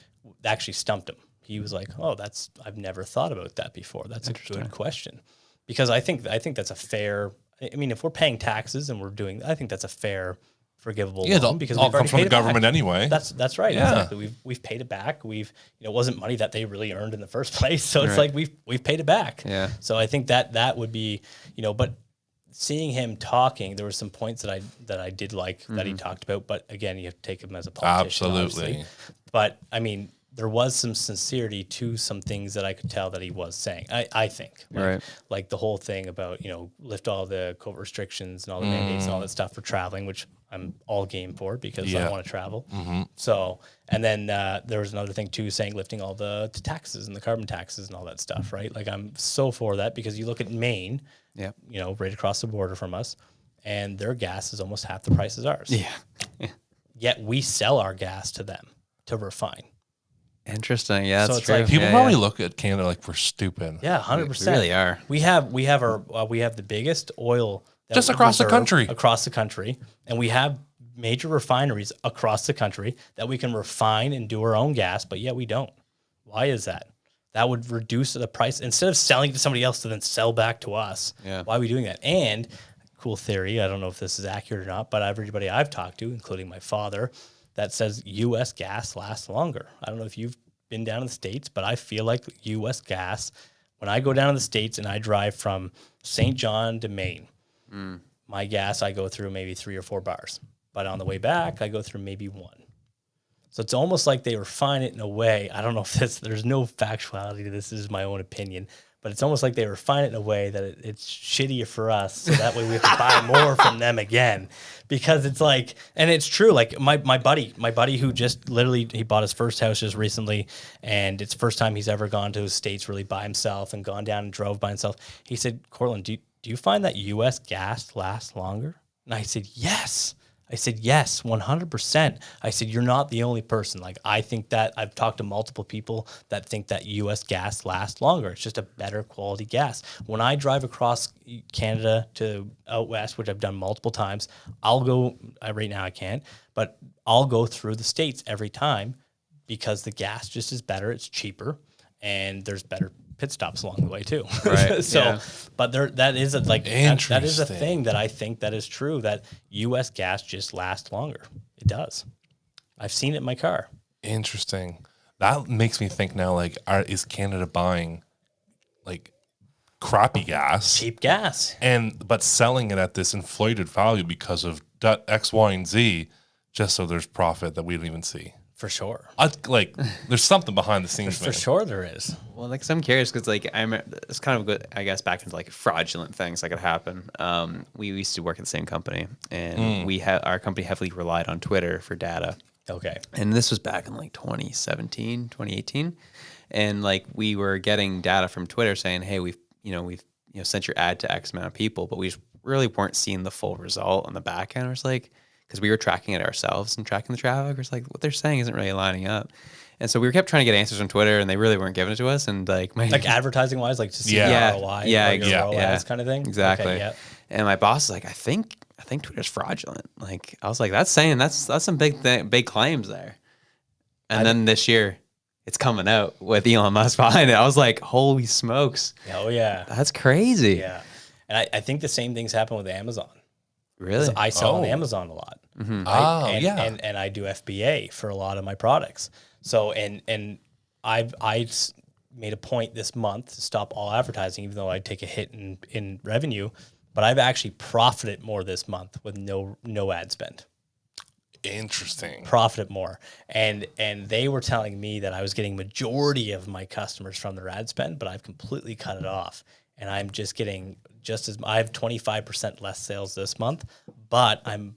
Speaker 4: actually stumped him. He was like, oh, I've never thought about that before. That's a good question. Because I think that's a fair, I mean, if we're paying taxes and I think that's a fair forgivable loan because
Speaker 2: all comes from the government anyway.
Speaker 4: That's right. Yeah. Exactly. We've paid it back. It wasn't money that they really earned in the first place. So it's like we've paid it back.
Speaker 1: Yeah.
Speaker 4: So I think that would be, but seeing him talking, there were some points that I did like that he talked about, but again, you have to take him as a politician. Absolutely. Obviously. But I mean, there was some sincerity to some things that I could tell that he was saying. I think, like the whole thing about lift all the COVID restrictions and all the mandates and all that stuff for traveling, which I'm all game for because I want to travel. So, and then there was another thing too, saying lifting all the taxes and the carbon taxes and all that stuff, right? Like I'm so for that because you look at Maine, right across the border from us, and their gas is almost half the price as ours.
Speaker 1: Yeah.
Speaker 4: Yet we sell our gas to them to refine.
Speaker 1: Interesting. Yeah, that's
Speaker 4: it's
Speaker 1: true.
Speaker 4: like
Speaker 2: People probably look at Canada like we're stupid.
Speaker 4: Yeah, 100%.
Speaker 1: We really are.
Speaker 4: We have the biggest oil
Speaker 2: just across the country.
Speaker 4: Across the country, and we have major refineries across the country that we can refine and do our own gas, but yet we don't. Why is that? That would reduce the price instead of selling to somebody else to then sell back to us.
Speaker 1: Yeah.
Speaker 4: Why are we doing that? And cool theory. I don't know if this is accurate or not, but everybody I've talked to, including my father, that says U.S. gas lasts longer. I don't know if you've been down in the States, but I feel like U.S. gas, when I go down to the States and I drive from St. John to Maine, my gas, I go through maybe 3 or 4 bars. But on the way back, I go through maybe 1. So it's almost like they refine it in a way. I don't know if there's no factuality to this. This is my own opinion. But it's almost like they refine it in a way that it's shittier for us. So that way we have to buy more from them again. Because it's like, and it's true. Like my buddy who just literally, he bought his first house just recently. And it's the first time he's ever gone to the States really by himself and gone down and drove by himself. He said, Cortland, do you find that U.S. gas lasts longer? And I said, yes. I said, yes, 100%. I said, you're not the only person. Like, I think that I've talked to multiple people that think that U.S. gas lasts longer. It's just a better quality gas. When I drive across Canada to out west, which I've done multiple times, I'll go, right now I can't, but I'll go through the States every time because the gas just is better. It's cheaper and there's better pit stops along the way too.
Speaker 1: Right.
Speaker 4: So, but that is that is a thing that I think that is true, that U.S. gas just lasts longer. It does. I've seen it in my car.
Speaker 2: Interesting. That makes me think now, like, is Canada buying like crappy gas,
Speaker 4: cheap gas,
Speaker 2: but selling it at this inflated value because of X, Y, and Z, just so there's profit that we don't even see?
Speaker 4: For sure.
Speaker 2: There's something behind the scenes.
Speaker 4: For sure there is.
Speaker 1: Well, like, so I'm curious because, like, it's kind of good, I guess, back into, like, fraudulent things that could happen. We used to work at the same company, and our company heavily relied on Twitter for data.
Speaker 4: Okay.
Speaker 1: And this was back in, like, 2017, 2018. And, like, we were getting data from Twitter saying, hey, we've sent your ad to X amount of people, but we just really weren't seeing the full result on the back end. It was like, because we were tracking it ourselves and tracking the traffic. It's like, what they're saying isn't really lining up. And so we kept trying to get answers on Twitter, and they really weren't giving it to us. And like
Speaker 4: advertising wise, like to see ROI, ROAS kind of thing.
Speaker 1: Exactly.
Speaker 4: Okay, yeah.
Speaker 1: And my boss is like, I think Twitter's fraudulent. Like, I was like, that's some big claims there. And then this year, it's coming out with Elon Musk behind it. I was like, holy smokes!
Speaker 4: Oh yeah,
Speaker 1: that's crazy.
Speaker 4: Yeah, and I think the same things happen with Amazon.
Speaker 1: Really?
Speaker 4: I sell on Amazon a lot.
Speaker 1: Mm-hmm.
Speaker 4: Right? And I do FBA for a lot of my products. So and I've made a point this month to stop all advertising, even though I take a hit in revenue. But I've actually profited more this month with no ad spend.
Speaker 2: Interesting.
Speaker 4: Profited more. And they were telling me that I was getting majority of my customers from their ad spend, but I've completely cut it off. And I'm just getting I have 25% less sales this month, but I'm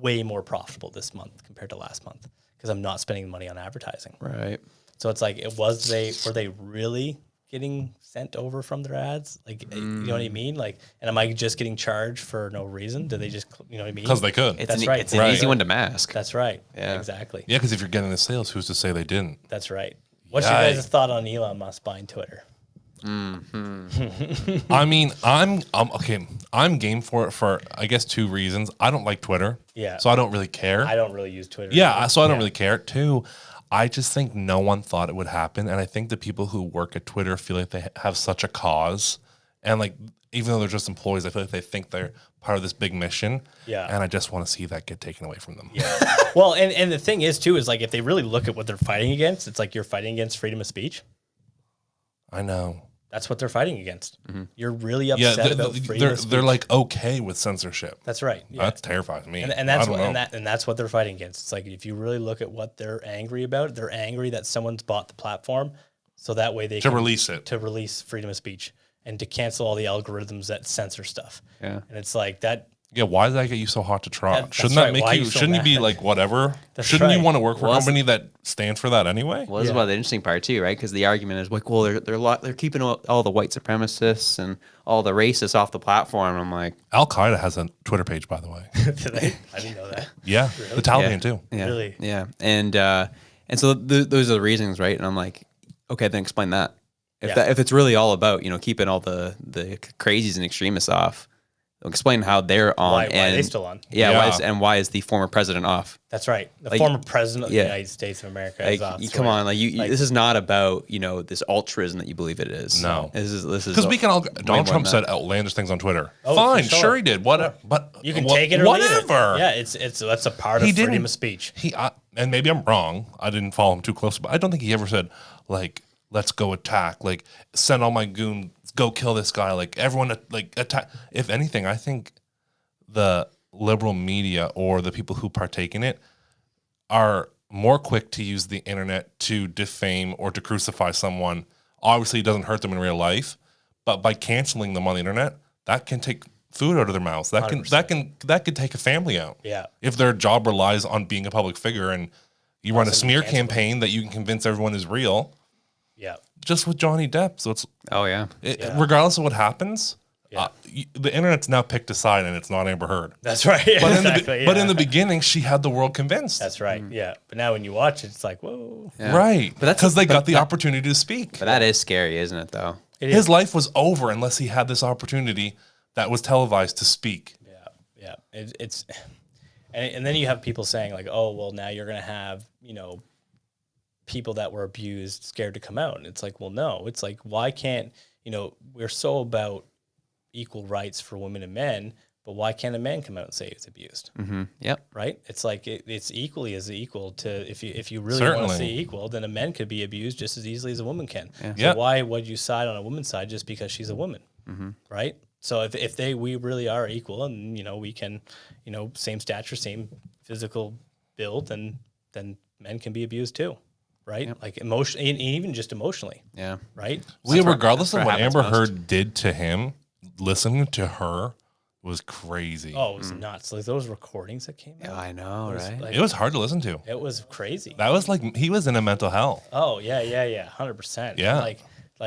Speaker 4: way more profitable this month compared to last month because I'm not spending money on advertising.
Speaker 1: Right.
Speaker 4: So it's like, were they really getting sent over from their ads? Like, you know what I mean? Like, and am I just getting charged for no reason? Do they just, you know what I mean?
Speaker 2: Because they could.
Speaker 1: It's an easy one to mask.
Speaker 4: That's right.
Speaker 1: Yeah.
Speaker 4: Exactly.
Speaker 2: Yeah, because if you're getting the sales, who's to say they didn't?
Speaker 4: That's right. What's your guys' thought on Elon Musk buying Twitter?
Speaker 2: I mean, I'm okay. I'm game for it for, I guess, 2 reasons. I don't like Twitter.
Speaker 4: Yeah.
Speaker 2: So I don't really care.
Speaker 4: I don't really use Twitter.
Speaker 2: Yeah.
Speaker 4: Either.
Speaker 2: So I don't really care. 2, I just think no one thought it would happen. And I think the people who work at Twitter feel like they have such a cause. And like, even though they're just employees, I feel like they think they're part of this big mission.
Speaker 4: Yeah.
Speaker 2: And I just want to see that get taken away from them.
Speaker 4: Yeah. Well, and the thing is, too, is like if they really look at what they're fighting against, it's like you're fighting against freedom of speech.
Speaker 2: I know.
Speaker 4: That's what they're fighting against. You're really upset about freedom of speech.
Speaker 2: They're like okay with censorship.
Speaker 4: That's right. Yeah.
Speaker 2: That terrifies me.
Speaker 4: And that's what and that's what they're fighting against. It's like if you really look at what they're angry about, they're angry that someone's bought the platform, so that way they can
Speaker 2: release it,
Speaker 4: to release freedom of speech and to cancel all the algorithms that censor stuff.
Speaker 1: Yeah,
Speaker 4: and it's like that.
Speaker 2: Yeah, why does that get you so hot to trot? Shouldn't
Speaker 4: right.
Speaker 2: that make
Speaker 4: Why
Speaker 2: you?
Speaker 4: so
Speaker 2: Shouldn't
Speaker 4: mad?
Speaker 2: you be like whatever?
Speaker 4: That's
Speaker 2: shouldn't
Speaker 4: right.
Speaker 2: you want to work for a
Speaker 1: Well,
Speaker 2: company that stands for that anyway?
Speaker 1: Well, this is about the interesting part too, right? Because the argument is like, well, they're keeping all the white supremacists and all the racists off the platform. I'm like,
Speaker 2: Al Qaeda has a Twitter page, by the way.
Speaker 4: Did they? I didn't know that.
Speaker 2: Yeah, the Taliban too.
Speaker 1: Yeah,
Speaker 4: Really?
Speaker 1: Yeah, and so those are the reasons, right? And I'm like, okay, then explain that. If it's really all about keeping all the crazies and extremists off, explain how they're on.
Speaker 4: Why are they still on?
Speaker 1: Yeah. Why is the former president off?
Speaker 4: That's right. The former president of the United States of America is off.
Speaker 1: Come on, this is not about this altruism that you believe it is.
Speaker 2: No,
Speaker 1: this is
Speaker 2: because we can all. Donald Trump said outlandish things on Twitter.
Speaker 4: Oh,
Speaker 2: fine,
Speaker 4: sure.
Speaker 2: he did. What? But
Speaker 4: you can take it or
Speaker 2: whatever.
Speaker 4: Leave it. Yeah, that's a part of freedom of speech.
Speaker 2: And maybe I'm wrong. I didn't follow him too close, but I don't think he ever said like, let's go attack, like send all my goons, go kill this guy, like everyone like attack. If anything, I think the liberal media or the people who partake in it are more quick to use the internet to defame or to crucify someone. Obviously, it doesn't hurt them in real life, but by canceling them on the internet, that can take food out of their mouths. That could take a family out.
Speaker 4: Yeah.
Speaker 2: If their job relies on being a public figure and you run a smear campaign that you can convince everyone is real.
Speaker 4: Yeah.
Speaker 2: Just with Johnny Depp. So it's regardless of what happens, the internet's now picked a side and it's not Amber Heard.
Speaker 4: That's right.
Speaker 2: But in the beginning, she had the world convinced.
Speaker 4: That's right. Yeah. But now when you watch it, it's like, whoa.
Speaker 1: Yeah.
Speaker 2: Right.
Speaker 1: But that's
Speaker 2: because they got the opportunity to speak.
Speaker 1: But that is scary, isn't it, though?
Speaker 2: His life was over unless he had this opportunity that was televised to speak.
Speaker 4: Yeah. It's and then you have people saying like, oh, well, now you're going to have, people that were abused scared to come out. And it's like, well, no. It's like, why can't, we're so about equal rights for women and men, but why can't a man come out and say he's abused?
Speaker 1: Mm-hmm. Yep.
Speaker 4: Right. It's like it's equally as equal to if you really want to see equal, then a man could be abused just as easily as a woman can.
Speaker 1: Yeah.
Speaker 4: So why would you side on a woman's side just because she's a woman?
Speaker 1: Mm-hmm.
Speaker 4: Right. So if we really are equal and we can same stature, same physical build, then men can be abused too. Right, like emotionally, and even just emotionally.
Speaker 1: Yeah,
Speaker 4: right.
Speaker 2: Regardless of what Amber Heard did to him, listening to her was crazy.
Speaker 4: Oh, it was nuts! Like those recordings that came out.
Speaker 1: Yeah, I know, right?
Speaker 4: Like,
Speaker 2: it was hard to listen to.
Speaker 4: It was crazy.
Speaker 2: That was like he was in a mental hell.
Speaker 4: Oh yeah, 100%.
Speaker 2: Yeah,
Speaker 4: like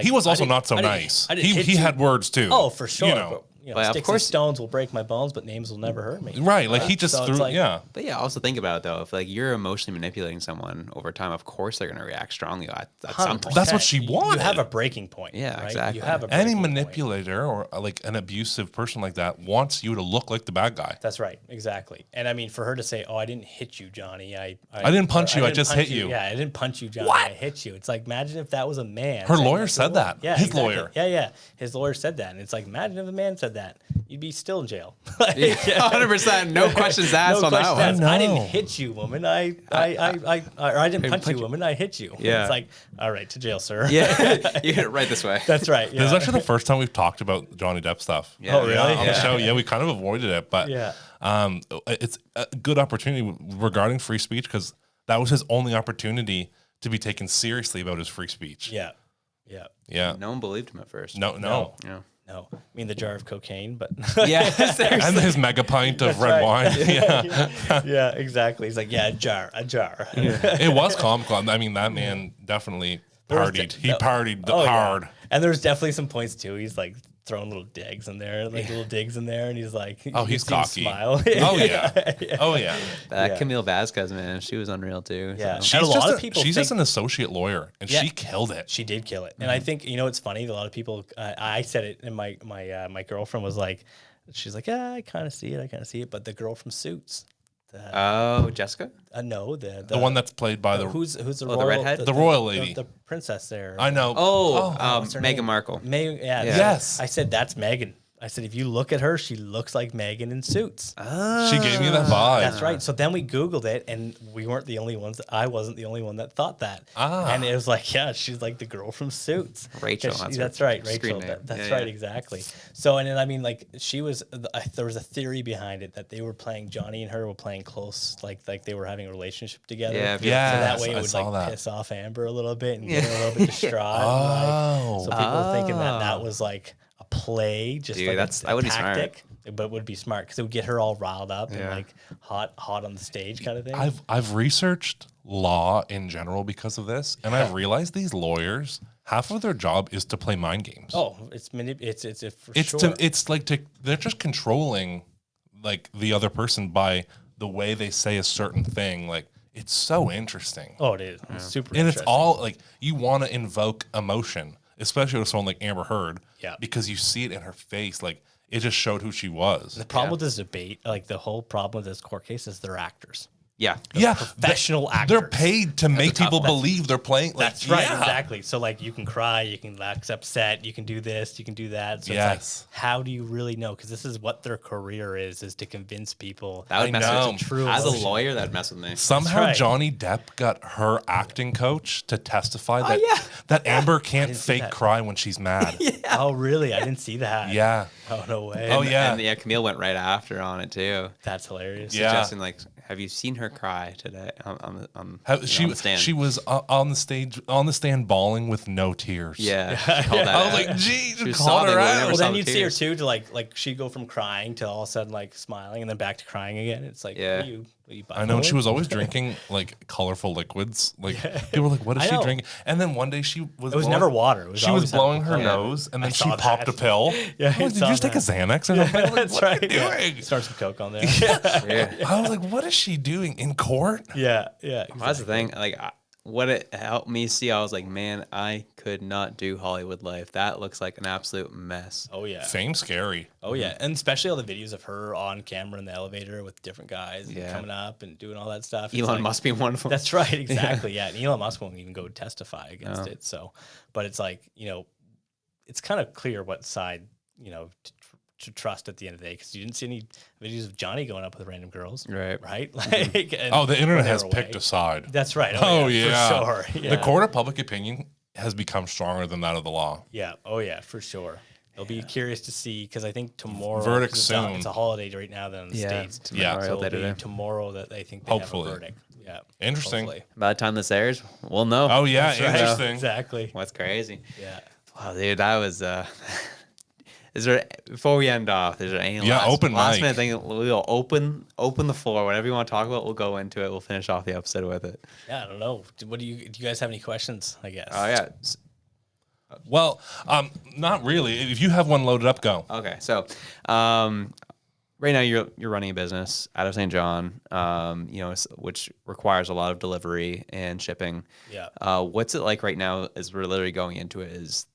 Speaker 2: he was also not so nice. He had words too.
Speaker 4: Oh, for sure. But,
Speaker 1: of course,
Speaker 4: stones will break my bones, but names will never hurt me.
Speaker 2: Right, like he just threw.
Speaker 1: But also think about it though. If like you're emotionally manipulating someone over time, of course they're going to react strongly at some point.
Speaker 2: That's what she wanted.
Speaker 4: You have a breaking point.
Speaker 1: Yeah,
Speaker 4: right?
Speaker 1: exactly.
Speaker 4: You have a
Speaker 2: any manipulator or like an abusive person like that wants you to look like the bad guy.
Speaker 4: That's right, exactly. And I mean, for her to say, "Oh, I didn't hit you, Johnny. I
Speaker 2: didn't punch you. I just hit you."
Speaker 4: Yeah, I didn't punch you, Johnny.
Speaker 2: What?
Speaker 4: I hit you. It's like imagine if that was a man.
Speaker 2: Her lawyer said that.
Speaker 4: Yeah,
Speaker 2: his
Speaker 4: exactly.
Speaker 2: lawyer.
Speaker 4: Yeah. His lawyer said that, and it's like imagine if a man said that. You'd be still in jail.
Speaker 1: 100%. No questions asked on that one.
Speaker 4: I didn't hit you, woman. I didn't punch you, woman. I hit you.
Speaker 1: Yeah.
Speaker 4: It's like, all right, to jail, sir.
Speaker 1: Yeah. You hit it right this way.
Speaker 4: That's right. Yeah.
Speaker 2: This is actually the first time we've talked about Johnny Depp stuff.
Speaker 1: Yeah.
Speaker 4: Oh, really?
Speaker 2: On the show. Yeah, we kind of avoided it, but it's a good opportunity regarding free speech because that was his only opportunity to be taken seriously about his free speech.
Speaker 4: Yeah.
Speaker 1: No one believed him at first.
Speaker 2: No.
Speaker 1: Yeah.
Speaker 4: No, I mean the jar of cocaine, but
Speaker 1: yeah,
Speaker 2: and his mega pint of red wine.
Speaker 4: Yeah, exactly. He's like, a jar.
Speaker 2: Yeah. It was comical. I mean, that man definitely partied. He partied hard.
Speaker 4: Yeah. And there's definitely some points too. He's like throwing little digs in there, and he's like,
Speaker 2: he's cocky.
Speaker 4: Smile.
Speaker 2: Oh yeah. Oh yeah.
Speaker 1: Camille Vasquez, man, she was unreal too.
Speaker 4: Yeah,
Speaker 1: so.
Speaker 2: She's just an associate lawyer, and she killed it.
Speaker 4: She did kill it, and I think it's funny. A lot of people, I said it, and my girlfriend was like, she's like, yeah, I kind of see it, but the girl from Suits.
Speaker 1: Jessica?
Speaker 4: No, the
Speaker 2: one that's played by
Speaker 4: who's the royal,
Speaker 1: the redhead,
Speaker 2: the royal lady,
Speaker 4: the princess there.
Speaker 2: I know.
Speaker 1: Meghan Markle.
Speaker 2: Yes.
Speaker 4: I said that's Meghan. I said if you look at her, she looks like Meghan in Suits.
Speaker 2: She gave me that vibe.
Speaker 4: That's right. So then we Googled it, and we weren't the only ones. I wasn't the only one that thought that. And it was like, yeah, she's like the girl from Suits.
Speaker 1: Rachel.
Speaker 4: That's right, Rachel. That's right, exactly. So and then I mean, like she was. There was a theory behind it that they were playing Johnny and her were playing close, like they were having a relationship together.
Speaker 2: Yeah.
Speaker 4: So that way it would piss off Amber a little bit and get her a little bit distraught. So people were thinking that was like a play, just
Speaker 1: Dude,
Speaker 4: like
Speaker 1: that would be smart.
Speaker 4: but it would be smart because it would get her all riled up and like hot on the stage kind of thing.
Speaker 2: I've researched law in general because of this, and I've realized these lawyers, half of their job is to play mind games.
Speaker 4: Oh,
Speaker 2: they're just controlling like the other person by the way they say a certain thing. Like it's so interesting.
Speaker 4: Oh, it is. It's super
Speaker 2: and
Speaker 4: interesting.
Speaker 2: it's all like you want to invoke emotion, especially with someone like Amber Heard.
Speaker 4: Yeah.
Speaker 2: Because you see it in her face, like it just showed who she was.
Speaker 4: The problem with this debate, like the whole problem with this court case, is they're actors.
Speaker 1: Yeah.
Speaker 4: Professional actors.
Speaker 2: They're paid to make people believe they're playing. Like,
Speaker 4: that's right, exactly. So like you can cry, you can act upset, you can do this, you can do that. So it's like, how do you really know? Because this is what their career is to convince people.
Speaker 1: That would mess with
Speaker 4: true
Speaker 1: as
Speaker 4: emotion.
Speaker 1: a lawyer, that'd mess with me.
Speaker 2: Somehow Johnny Depp got her acting coach to testify that Amber can't fake cry when she's mad.
Speaker 4: Oh, really? I didn't see that.
Speaker 2: Yeah.
Speaker 4: Oh, no way.
Speaker 1: And Camille went right after on it too.
Speaker 4: That's hilarious.
Speaker 1: Suggesting like, have you seen her cry today on the stand?
Speaker 2: She was on the stand bawling with no tears.
Speaker 1: Yeah.
Speaker 2: I was like, geez,
Speaker 1: she was
Speaker 2: called her
Speaker 1: sobbing,
Speaker 2: out.
Speaker 1: well,
Speaker 4: then you'd see her too, to like she'd go from crying to all of a sudden like smiling and then back to crying again. It's like, what are you
Speaker 2: I know. She was always drinking like colorful liquids. Like people were like, "What is she drinking?" And then one day she was.
Speaker 4: It was never water.
Speaker 2: She was blowing her nose, and then she popped a pill.
Speaker 4: Yeah,
Speaker 2: did you just take a Xanax or something? Like,
Speaker 4: that's
Speaker 2: what
Speaker 4: right.
Speaker 2: are you doing?
Speaker 4: Start some coke on there.
Speaker 2: I was like, "What is she doing in court?"
Speaker 4: Yeah. Exactly.
Speaker 1: That's the thing. Like, what it helped me see, I was like, man, I could not do Hollywood life. That looks like an absolute mess.
Speaker 4: Oh yeah,
Speaker 2: fame's scary.
Speaker 4: Oh yeah, and especially all the videos of her on camera in the elevator with different guys coming up and doing all that stuff.
Speaker 1: Elon must be one of them.
Speaker 4: That's right, exactly. Yeah, and Elon Musk won't even go testify against it. So, but it's like, it's kind of clear what side to trust at the end of the day, because you didn't see any videos of Johnny going up with random girls, right? Like,
Speaker 2: the internet has picked a side.
Speaker 4: That's right.
Speaker 2: Oh yeah,
Speaker 4: for sure. Yeah.
Speaker 2: The court of public opinion has become stronger than that of the law.
Speaker 4: Yeah. Oh yeah, for sure. They'll be curious to see, because I think tomorrow
Speaker 2: verdict soon.
Speaker 4: It's a holiday right now than in the States.
Speaker 1: So
Speaker 4: it'll be tomorrow that I think they have a verdict. Yeah.
Speaker 2: Interesting.
Speaker 4: Hopefully.
Speaker 1: By the time this airs, we'll know.
Speaker 2: Oh yeah,
Speaker 4: That's right.
Speaker 2: interesting.
Speaker 4: Exactly.
Speaker 1: What's crazy?
Speaker 4: Yeah.
Speaker 1: Wow, dude, that was. Is there, before we end off, is there any last minute thing? We'll open the floor. Whatever you want to talk about, we'll go into it. We'll finish off the episode with it.
Speaker 4: Yeah, I don't know. Do you guys have any questions? I guess.
Speaker 1: Oh yeah.
Speaker 2: Well, not really. If you have one loaded up, go.
Speaker 1: Okay, so right now you're running a business out of St. John, which requires a lot of delivery and shipping.
Speaker 4: Yeah.
Speaker 1: What's it like right now as we're literally going into it? Is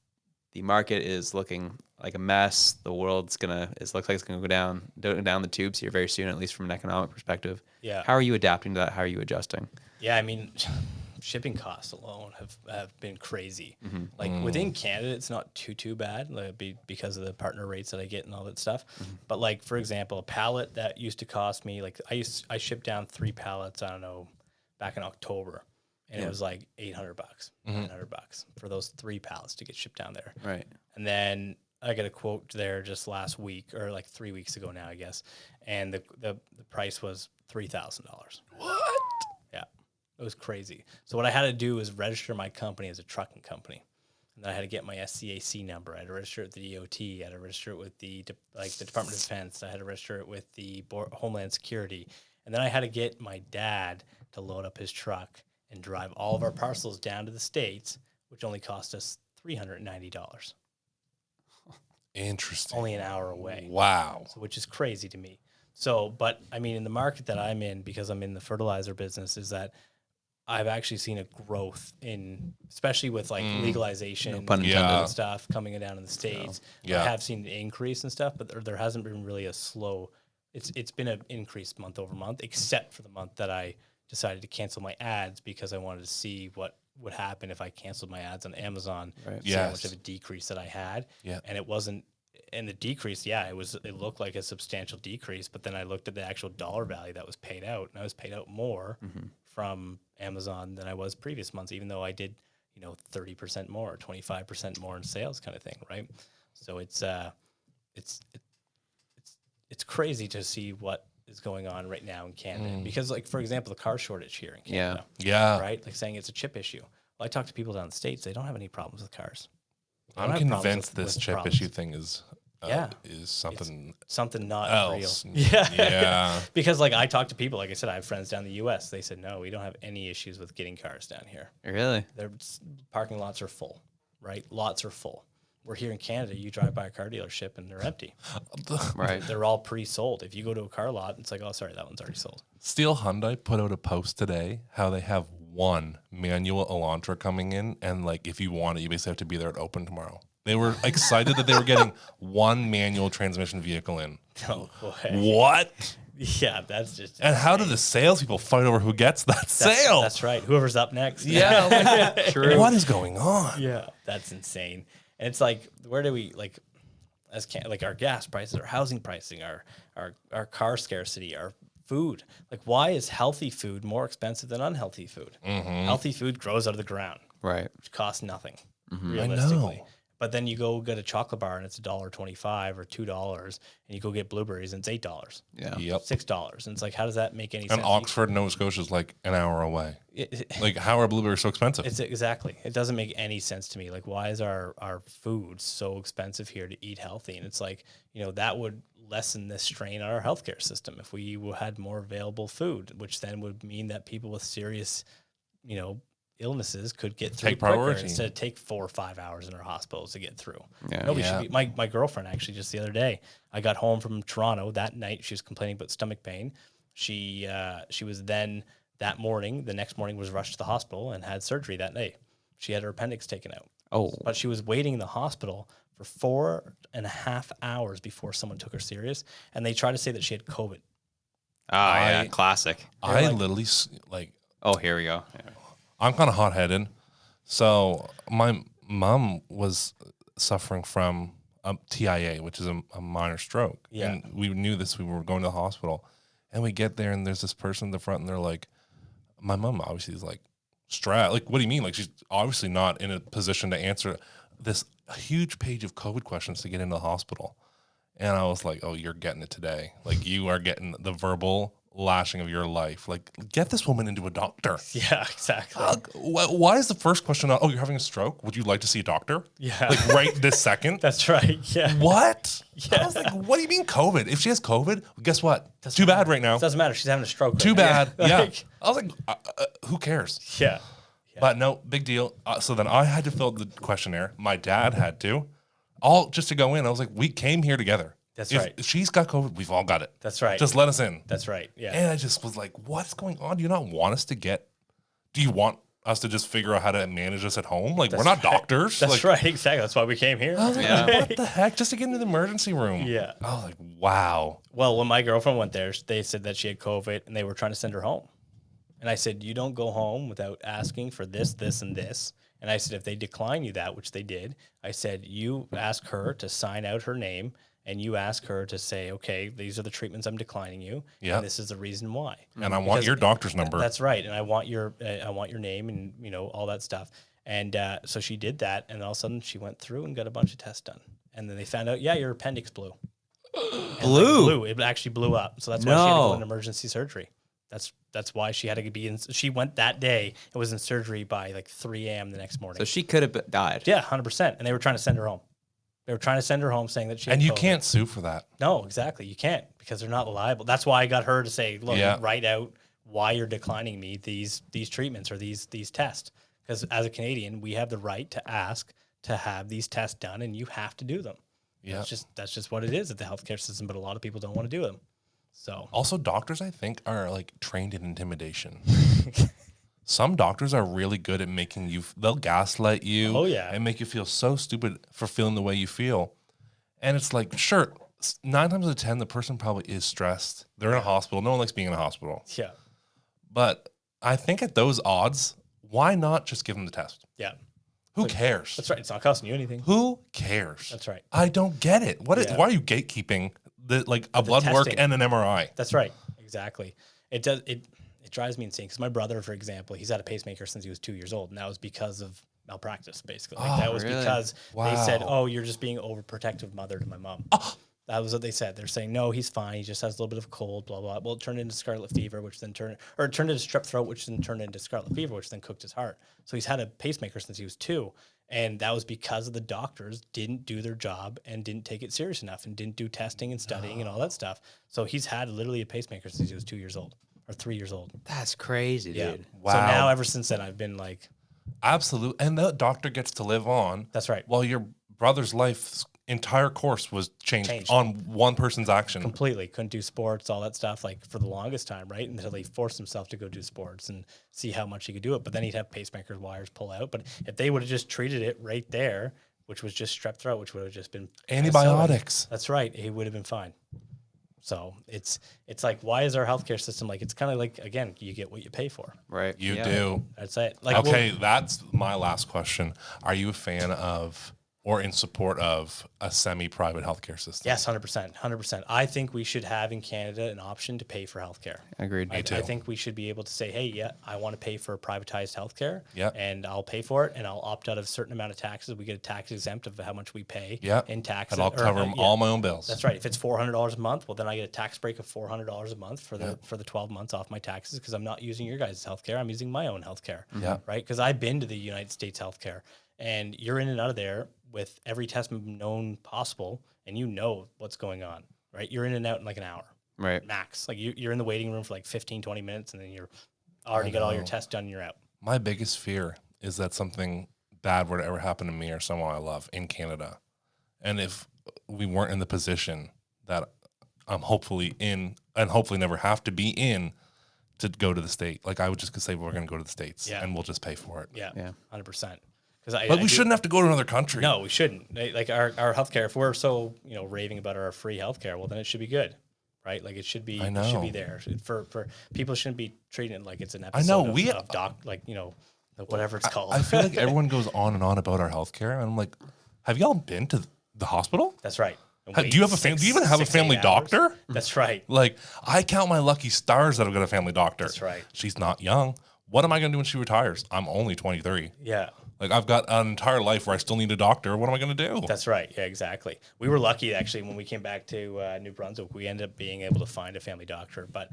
Speaker 1: the market is looking like a mess. The world's looks like it's gonna go down the tubes here very soon, at least from an economic perspective.
Speaker 4: Yeah.
Speaker 1: How are you adapting to that? How are you adjusting?
Speaker 4: Yeah, I mean, shipping costs alone have been crazy. Mm-hmm. Like within Canada, it's not too bad, because of the partner rates that I get and all that stuff. Mm-hmm. But like, for example, a pallet that used to cost me, like I shipped down 3 pallets, I don't know, back in October. And it was like $800, $900 for those 3 pallets to get shipped down there.
Speaker 1: Right.
Speaker 4: And then I got a quote there just last week, or like 3 weeks ago now, I guess. And the price was $3,000.
Speaker 2: What?
Speaker 4: Yeah. It was crazy. So what I had to do was register my company as a trucking company. And then I had to get my SCAC number. I had to register it with the DOT. I had to register it with the Department of Defense. I had to register it with the Homeland Security. And then I had to get my dad to load up his truck and drive all of our parcels down to the States, which only cost us $390.
Speaker 2: Interesting.
Speaker 4: Only an hour away.
Speaker 2: Wow.
Speaker 4: So, which is crazy to me. So, but I mean, in the market that I'm in, because I'm in the fertilizer business, is that I've actually seen a growth in, especially with like legalization and stuff coming down in the States. So, I have seen an increase and stuff, but there hasn't been really a slow. It's been an increase month over month, except for the month that I decided to cancel my ads because I wanted to see what would happen if I canceled my ads on Amazon. Right. See how much of a decrease that I had. Yeah. And it wasn't. And the decrease, it looked like a substantial decrease, but then I looked at the actual dollar value that was paid out, and I was paid out more from Amazon than I was previous months, even though I did, 30% more, 25% more in sales kind of thing, right? So it's crazy to see what is going on right now in Canada. Because, like, for example, the car shortage here in Canada.
Speaker 2: Yeah.
Speaker 4: Right? Like saying it's a chip issue. Well, I talk to people down in the States, they don't have any problems with cars.
Speaker 2: I'm convinced this chip issue thing is something
Speaker 4: not
Speaker 2: else.
Speaker 4: real. Yeah. Because like I talk to people, like I said, I have friends down in the US. They said, no, we don't have any issues with getting cars down here.
Speaker 1: Really?
Speaker 4: Their parking lots are full, right? Lots are full. We're here in Canada, you drive by a car dealership and they're empty.
Speaker 1: Right.
Speaker 4: They're all pre-sold. If you go to a car lot, it's like, oh, sorry, that one's already sold.
Speaker 2: Steel Hyundai put out a post today how they have one manual Elantra coming in, and like if you want it, you basically have to be there at open tomorrow. They were excited that they were getting one manual transmission vehicle in.
Speaker 4: Oh boy.
Speaker 2: What?
Speaker 4: Yeah, that's just.
Speaker 2: And how do the salespeople fight over who gets that sale?
Speaker 4: That's right. Whoever's up next.
Speaker 2: Yeah. True. What is going on?
Speaker 4: Yeah, that's insane. And it's like, where do we like our gas prices, our housing pricing, our car scarcity, our food? Like, why is healthy food more expensive than unhealthy food? Healthy food grows out of the ground,
Speaker 1: right?
Speaker 4: Which costs nothing, realistically. I know. But then you go get a chocolate bar and it's $1.25 or $2, and you go get blueberries and it's $8.
Speaker 2: Yeah, yep,
Speaker 4: $6. And it's like, how does that make any sense?
Speaker 2: And Oxford, Nova Scotia is like an hour away. Like, how are blueberries so expensive?
Speaker 4: It's exactly. It doesn't make any sense to me. Like, why is our food so expensive here to eat healthy? And it's like, that would lessen this strain on our healthcare system if we had more available food, which then would mean that people with serious, illnesses could get through quicker instead of take 4 or 5 hours in our hospitals to get through. Yeah. Nobody should be. My girlfriend actually just the other day, I got home from Toronto that night. She was complaining about stomach pain. She was then that morning. The next morning was rushed to the hospital and had surgery that day. She had her appendix taken out.
Speaker 1: Oh,
Speaker 4: but she was waiting in the hospital for 4.5 hours before someone took her serious, and they tried to say that she had COVID.
Speaker 1: Oh yeah, classic.
Speaker 2: I literally like.
Speaker 1: Oh, here we go. Yeah.
Speaker 2: I'm kind of hot-headed. So my mom was suffering from a TIA, which is a minor stroke. Yeah. And we knew this. We were going to the hospital. And we get there, and there's this person in the front, and they're like, my mom obviously is like, like, what do you mean? Like, she's obviously not in a position to answer this huge page of COVID questions to get into the hospital. And I was like, oh, you're getting it today. Like, you are getting the verbal lashing of your life. Like, get this woman into a doctor.
Speaker 4: Yeah, exactly.
Speaker 2: Why is the first question oh, you're having a stroke? Would you like to see a doctor?
Speaker 4: Yeah.
Speaker 2: Like, right this second?
Speaker 4: That's right. Yeah.
Speaker 2: What? Yeah. I was like, what do you mean COVID? If she has COVID, guess what? Too bad right now.
Speaker 4: It doesn't matter. She's having a stroke.
Speaker 2: Too bad. Yeah. I was like, who cares?
Speaker 4: Yeah.
Speaker 2: But no, big deal. So then I had to fill out the questionnaire. My dad had to. All just to go in. I was like, we came here together.
Speaker 4: That's right.
Speaker 2: If she's got COVID, we've all got it.
Speaker 4: That's right.
Speaker 2: Just let us in.
Speaker 4: That's right. Yeah.
Speaker 2: And I just was like, what's going on? Do you not want us to do you want us to just figure out how to manage this at home? Like, we're not doctors.
Speaker 4: That's right. Exactly. That's why we came here.
Speaker 2: I was like, what the heck? Just to get into the emergency room.
Speaker 4: Yeah.
Speaker 2: I was like, wow.
Speaker 4: Well, when my girlfriend went there, they said that she had COVID and they were trying to send her home. And I said, you don't go home without asking for this, this, and this. And I said, if they decline you that, which they did, I said, you ask her to sign out her name. And you ask her to say, okay, these are the treatments I'm declining you, and this is the reason why.
Speaker 2: And I want your doctor's number.
Speaker 4: That's right, and I want your name and all that stuff. And so she did that, and all of a sudden she went through and got a bunch of tests done. And then they found out, your appendix blew.
Speaker 1: Blew?
Speaker 4: It actually blew up. So that's why she had to go in emergency surgery. That's why she had to be in. She went that day and was in surgery by like 3 a.m. the next morning.
Speaker 1: So she could have died.
Speaker 4: Yeah, 100%. And they were trying to send her home. They were trying to send her home saying that she had
Speaker 2: And you
Speaker 4: COVID.
Speaker 2: can't sue for that.
Speaker 4: No, exactly. You can't because they're not liable. That's why I got her to say, look, write out why you're declining me these treatments or these tests. Because as a Canadian, we have the right to ask to have these tests done, and you have to do them.
Speaker 2: Yeah.
Speaker 4: That's just what it is at the healthcare system, but a lot of people don't want to do them. So
Speaker 2: also doctors, I think, are like trained in intimidation. Some doctors are really good at making you, they'll gaslight you.
Speaker 4: Oh, yeah.
Speaker 2: And make you feel so stupid for feeling the way you feel. And it's like, sure, 9 times out of 10, the person probably is stressed. They're in a hospital. No one likes being in a hospital.
Speaker 4: Yeah.
Speaker 2: But I think at those odds, why not just give them the test?
Speaker 4: Yeah.
Speaker 2: Who cares?
Speaker 4: That's right. It's not costing you anything.
Speaker 2: Who cares?
Speaker 4: That's right.
Speaker 2: I don't get it. Why are you gatekeeping a blood work and an MRI?
Speaker 4: That's right. Exactly. It does. It drives me insane because my brother, for example, he's had a pacemaker since he was 2 years old, and that was because of malpractice, basically. That was because they said, "Oh, you're just being overprotective mother to my mom." That was what they said. They're saying, "No, he's fine. He just has a little bit of a cold, blah blah." Well, it turned into scarlet fever, which then turned into strep throat, which then turned into scarlet fever, which then cooked his heart. So he's had a pacemaker since he was 2. And that was because of the doctors didn't do their job and didn't take it serious enough and didn't do testing and studying and all that stuff. So he's had literally a pacemaker since he was 2 years old or 3 years old.
Speaker 1: That's crazy, dude.
Speaker 2: Wow.
Speaker 4: So now ever since then, I've been like,
Speaker 2: absolutely. And the doctor gets to live on.
Speaker 4: That's right.
Speaker 2: While your brother's life's entire course was changed on one person's action.
Speaker 4: Completely. Couldn't do sports, all that stuff, like for the longest time, right? Until he forced himself to go do sports and see how much he could do it. But then he'd have pacemakers, wires pull out. But if they would have just treated it right there, which was just strep throat, which would have just been
Speaker 2: antibiotics.
Speaker 4: That's right. He would have been fine. So it's like, why is our healthcare system like? It's kind of like, again, you get what you pay for.
Speaker 1: Right.
Speaker 2: You do.
Speaker 4: That's it. Like,
Speaker 2: okay, that's my last question. Are you a fan of or in support of a semi-private healthcare system?
Speaker 4: Yes, 100%. 100%. I think we should have in Canada an option to pay for healthcare.
Speaker 1: Agreed.
Speaker 2: Me too.
Speaker 4: I think we should be able to say, hey, yeah, I want to pay for privatized healthcare,
Speaker 2: Yep.
Speaker 4: and I'll pay for it, and I'll opt out of a certain amount of taxes. We get a tax exempt of how much we pay
Speaker 2: Yep.
Speaker 4: in taxes.
Speaker 2: And I'll cover all my own bills.
Speaker 4: That's right. If it's $400 a month, well, then I get a tax break of $400 a month for the 12 months off my taxes because I'm not using your guys' healthcare. I'm using my own healthcare.
Speaker 2: Yeah.
Speaker 4: Right? Because I've been to the United States healthcare, and you're in and out of there with every test known possible, and you know what's going on, right? You're in and out in like an hour,
Speaker 1: right?
Speaker 4: Max. Like you're in the waiting room for like 15, 20 minutes, and then you're already got all your tests done and you're out.
Speaker 2: My biggest fear is that something bad were to ever happen to me or someone I love in Canada. And if we weren't in the position that I'm hopefully in and hopefully never have to be in to go to the state, like I would just say, we're going to go to the States and we'll just pay for it.
Speaker 4: Yeah. 100%.
Speaker 2: But we shouldn't have to go to another country.
Speaker 4: No, we shouldn't. Like our healthcare, if we're so raving about our free healthcare, well then it should be good, right? Like it should be. It should be there for people. Shouldn't be treating it like it's an episode of doc, like whatever it's called.
Speaker 2: I feel like everyone goes on and on about our healthcare, and I'm like, have y'all been to the hospital?
Speaker 4: That's right.
Speaker 2: Do you have a family? Do you even have a family doctor?
Speaker 4: That's right.
Speaker 2: Like I count my lucky stars that I've got a family doctor.
Speaker 4: That's right.
Speaker 2: She's not young. What am I going to do when she retires? I'm only 23.
Speaker 4: Yeah.
Speaker 2: Like I've got an entire life where I still need a doctor. What am I going to do?
Speaker 4: That's right. Yeah, exactly. We were lucky actually when we came back to New Brunswick. We ended up being able to find a family doctor, but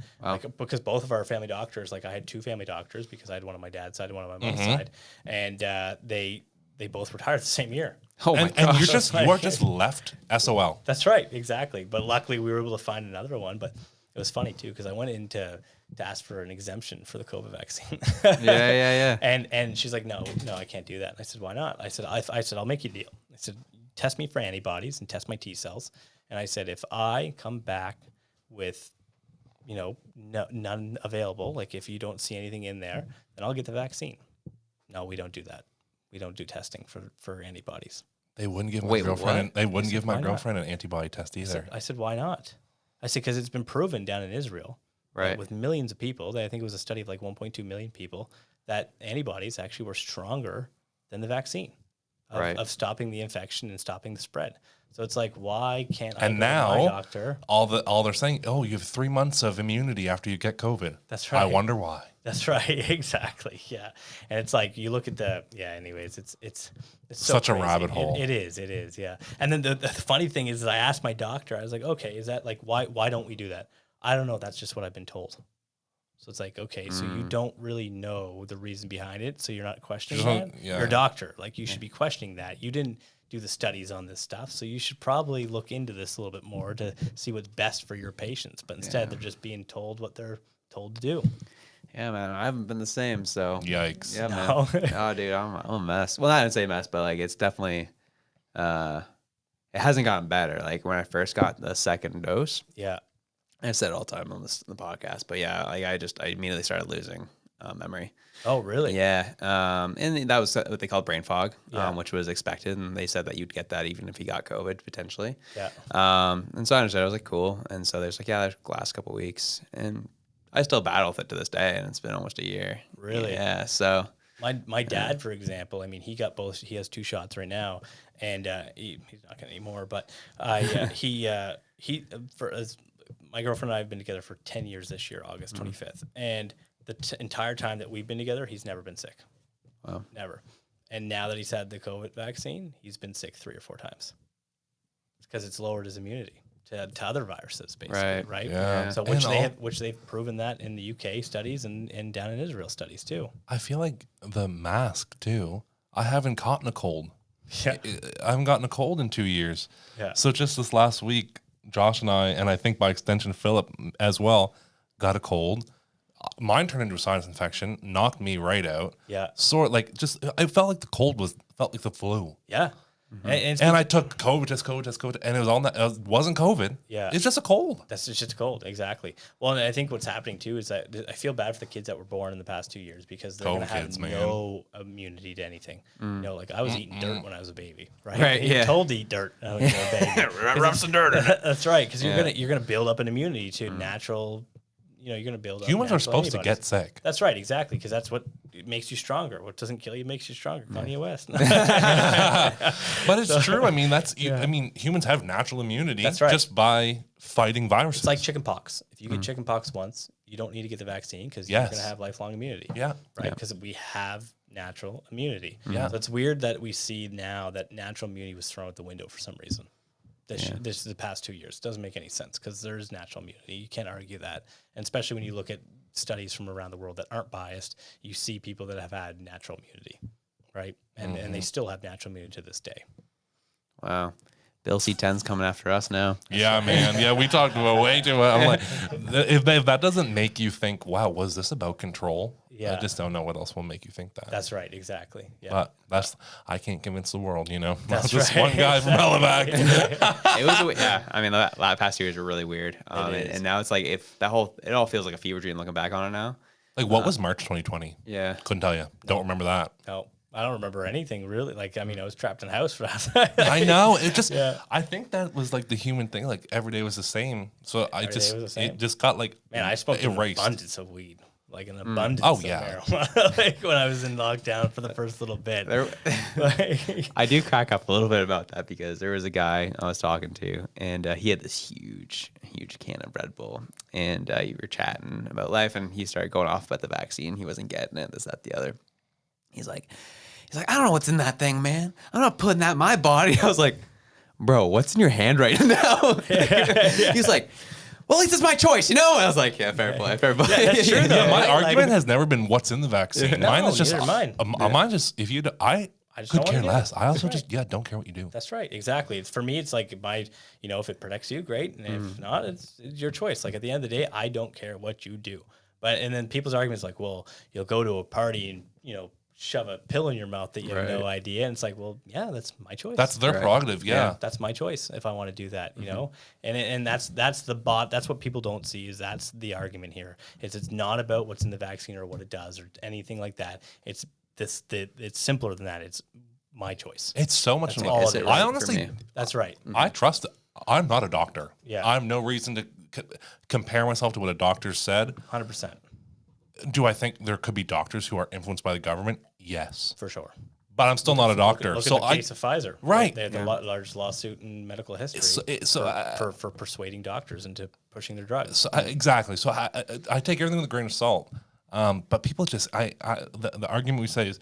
Speaker 4: because both of our family doctors, like I had 2 family doctors because I had one on my dad's side and one on my mom's side, and they both retired the same year.
Speaker 1: Oh my
Speaker 2: and
Speaker 1: gosh.
Speaker 2: you are just left SOL.
Speaker 4: That's right. Exactly. But luckily we were able to find another one. But it was funny too because I went in to ask for an exemption for the COVID vaccine.
Speaker 1: Yeah.
Speaker 4: And she's like, no, I can't do that. And I said, why not? I said, I'll make you a deal. I said, test me for antibodies and test my T cells. And I said, if I come back with, none available, like if you don't see anything in there, then I'll get the vaccine. No, we don't do that. We don't do testing for antibodies.
Speaker 2: They wouldn't give my girlfriend. They wouldn't give my girlfriend an antibody test either.
Speaker 4: I said, why not? I said, because it's been proven down in Israel.
Speaker 1: Right.
Speaker 4: With millions of people, I think it was a study of like 1.2 million people, that antibodies actually were stronger than the vaccine of stopping the infection and stopping the spread. So it's like, why can't I go to my doctor?
Speaker 2: All they're saying, you have 3 months of immunity after you get COVID.
Speaker 4: That's right.
Speaker 2: I wonder why.
Speaker 4: That's right. Exactly. Yeah. And it's like, you look at anyways, it's so
Speaker 2: such
Speaker 4: crazy.
Speaker 2: A rabbit hole.
Speaker 4: It is. Yeah. And then the funny thing is I asked my doctor, I was like, okay, is that like, why don't we do that? I don't know. That's just what I've been told. So it's like, okay, so you don't really know the reason behind it. So you're not questioning that.
Speaker 2: Yeah.
Speaker 4: You're a doctor. Like you should be questioning that. You didn't do the studies on this stuff. So you should probably look into this a little bit more to see what's best for your patients. But instead they're just being told what they're told to do.
Speaker 1: Yeah, man. I haven't been the same. So
Speaker 2: yikes.
Speaker 1: Yeah, man. Oh, dude, I'm a mess. Well, I didn't say mess, but like it's definitely it hasn't gotten better. Like when I first got the second dose,
Speaker 4: Yeah.
Speaker 1: I said it all the time on the podcast, but yeah, like I immediately started losing memory.
Speaker 4: Oh, really?
Speaker 1: Yeah. And that was what they called brain fog,
Speaker 4: Yeah.
Speaker 1: which was expected. And they said that you'd get that even if you got COVID potentially.
Speaker 4: Yeah.
Speaker 1: And so I understood. I was like, cool. And so there's like, yeah, there's the last couple of weeks. And I still battle with it to this day. And it's been almost a year.
Speaker 4: Really?
Speaker 1: Yeah. So
Speaker 4: my dad, for example, I mean, he got both. He has 2 shots right now, and he's not getting any more. But my girlfriend and I have been together for 10 years this year, August 25th, and the entire time that we've been together, he's never been sick.
Speaker 1: Wow.
Speaker 4: Never. And now that he's had the COVID vaccine, he's been sick 3 or 4 times because it's lowered his immunity to other viruses, basically, right?
Speaker 2: Yeah.
Speaker 4: So which they've proven that in the UK studies and down in Israel studies too.
Speaker 2: I feel like the mask too. I haven't gotten a cold.
Speaker 4: Yeah.
Speaker 2: I haven't gotten a cold in 2 years.
Speaker 4: Yeah.
Speaker 2: So just this last week, Josh and I think by extension Philip as well, got a cold. Mine turned into a sinus infection, knocked me right out.
Speaker 4: Yeah.
Speaker 2: Sort like I felt like the cold felt like the flu.
Speaker 4: Yeah.
Speaker 2: And I took COVID test, and it was all that. It wasn't COVID.
Speaker 4: Yeah.
Speaker 2: It's just a cold.
Speaker 4: That's just cold, exactly. Well, and I think what's happening too is that I feel bad for the kids that were born in the past 2 years because they're going to have no immunity to anything. You know, like I was eating dirt when I was a baby, right?
Speaker 1: Right,
Speaker 4: You're
Speaker 1: yeah.
Speaker 4: told to eat dirt when I was a baby.
Speaker 2: Rub some dirt in it.
Speaker 4: That's right, because you're gonna build up an immunity to natural. You know, you're gonna build up.
Speaker 2: Humans are
Speaker 4: natural
Speaker 2: supposed to
Speaker 4: antibodies.
Speaker 2: get sick.
Speaker 4: That's right, exactly, because that's what makes you stronger. What doesn't kill you makes you stronger. Kanye West.
Speaker 2: But it's true. I mean, I mean, humans have natural immunity
Speaker 4: That's right.
Speaker 2: just by fighting viruses.
Speaker 4: It's like chickenpox. If you get chickenpox once, you don't need to get the vaccine because you're going to have lifelong immunity.
Speaker 2: Yeah.
Speaker 4: Right? Because we have natural immunity.
Speaker 2: Yeah.
Speaker 4: So it's weird that we see now that natural immunity was thrown out the window for some reason. This is the past 2 years. It doesn't make any sense because there's natural immunity. You can't argue that. And especially when you look at studies from around the world that aren't biased, you see people that have had natural immunity, right? And they still have natural immunity to this day.
Speaker 1: Wow. Bill C10's coming after us now.
Speaker 2: Yeah, man. Yeah, we talked about way too much. I'm like, if that doesn't make you think, wow, was this about control?
Speaker 4: Yeah.
Speaker 2: I just don't know what else will make you think that.
Speaker 4: That's right, exactly. Yeah.
Speaker 2: But I can't convince the world, you know.
Speaker 4: That's
Speaker 2: This
Speaker 4: right.
Speaker 2: one guy from Halifax.
Speaker 1: It was, yeah. I mean, the past 2 years were really weird. And now it's like it all feels like a fever dream looking back on it now.
Speaker 2: Like, what was March 2020?
Speaker 1: Yeah.
Speaker 2: Couldn't tell you. Don't remember that.
Speaker 4: No, I don't remember anything really. Like, I mean, I was trapped in a house for that.
Speaker 2: I know. It just, I think that was like the human thing. Like, every day was the same. So it just got like,
Speaker 4: man, I smoked an
Speaker 2: erased.
Speaker 4: abundance of weed. Like an abundance
Speaker 2: Oh,
Speaker 4: of
Speaker 2: yeah.
Speaker 4: marijuana. Like when I was in lockdown for the first little bit.
Speaker 1: I do crack up a little bit about that because there was a guy I was talking to, and he had this huge can of Red Bull, and you were chatting about life, and he started going off about the vaccine. He wasn't getting it, this, that, the other. He's like, I don't know what's in that thing, man. I'm not putting that in my body. I was like, bro, what's in your hand right now? He's like, well, at least it's my choice, you know? And I was like, yeah, fair play.
Speaker 4: Yeah, that's true, though.
Speaker 2: My
Speaker 4: Like,
Speaker 2: argument has never been what's in the vaccine.
Speaker 4: No,
Speaker 2: Mine is just,
Speaker 4: neither mine.
Speaker 2: mine just, if you, I
Speaker 4: just
Speaker 2: could
Speaker 4: don't wanna
Speaker 2: care
Speaker 4: get
Speaker 2: less.
Speaker 4: it.
Speaker 2: I also
Speaker 4: That's
Speaker 2: just, don't care what you do.
Speaker 4: That's right, exactly. For me, it's like if it protects you, great, and if not, it's your choice. Like at the end of the day, I don't care what you do. And then people's arguments like, well, you'll go to a party and shove a pill in your mouth that you have no idea, and it's like, well, yeah, that's my choice.
Speaker 2: That's their prerogative. Yeah.
Speaker 4: That's my choice if I want to do that, you know. And that's that's what people don't see is that's the argument here. It's not about what's in the vaccine or what it does or anything like that. It's simpler than that. It's my choice.
Speaker 2: It's so much
Speaker 4: That's
Speaker 2: more.
Speaker 4: all it is.
Speaker 2: I honestly,
Speaker 4: That's right.
Speaker 2: I trust. I'm not a doctor.
Speaker 4: Yeah.
Speaker 2: I have no reason to compare myself to what a doctor said.
Speaker 4: 100%.
Speaker 2: Do I think there could be doctors who are influenced by the government? Yes,
Speaker 4: For sure.
Speaker 2: but I'm still not a doctor.
Speaker 4: Look
Speaker 2: so
Speaker 4: at the case of Pfizer.
Speaker 2: Right.
Speaker 4: They had the largest lawsuit in medical history for persuading doctors into pushing their drugs.
Speaker 2: Exactly. So I take everything with a grain of salt. But people just, the argument we say is,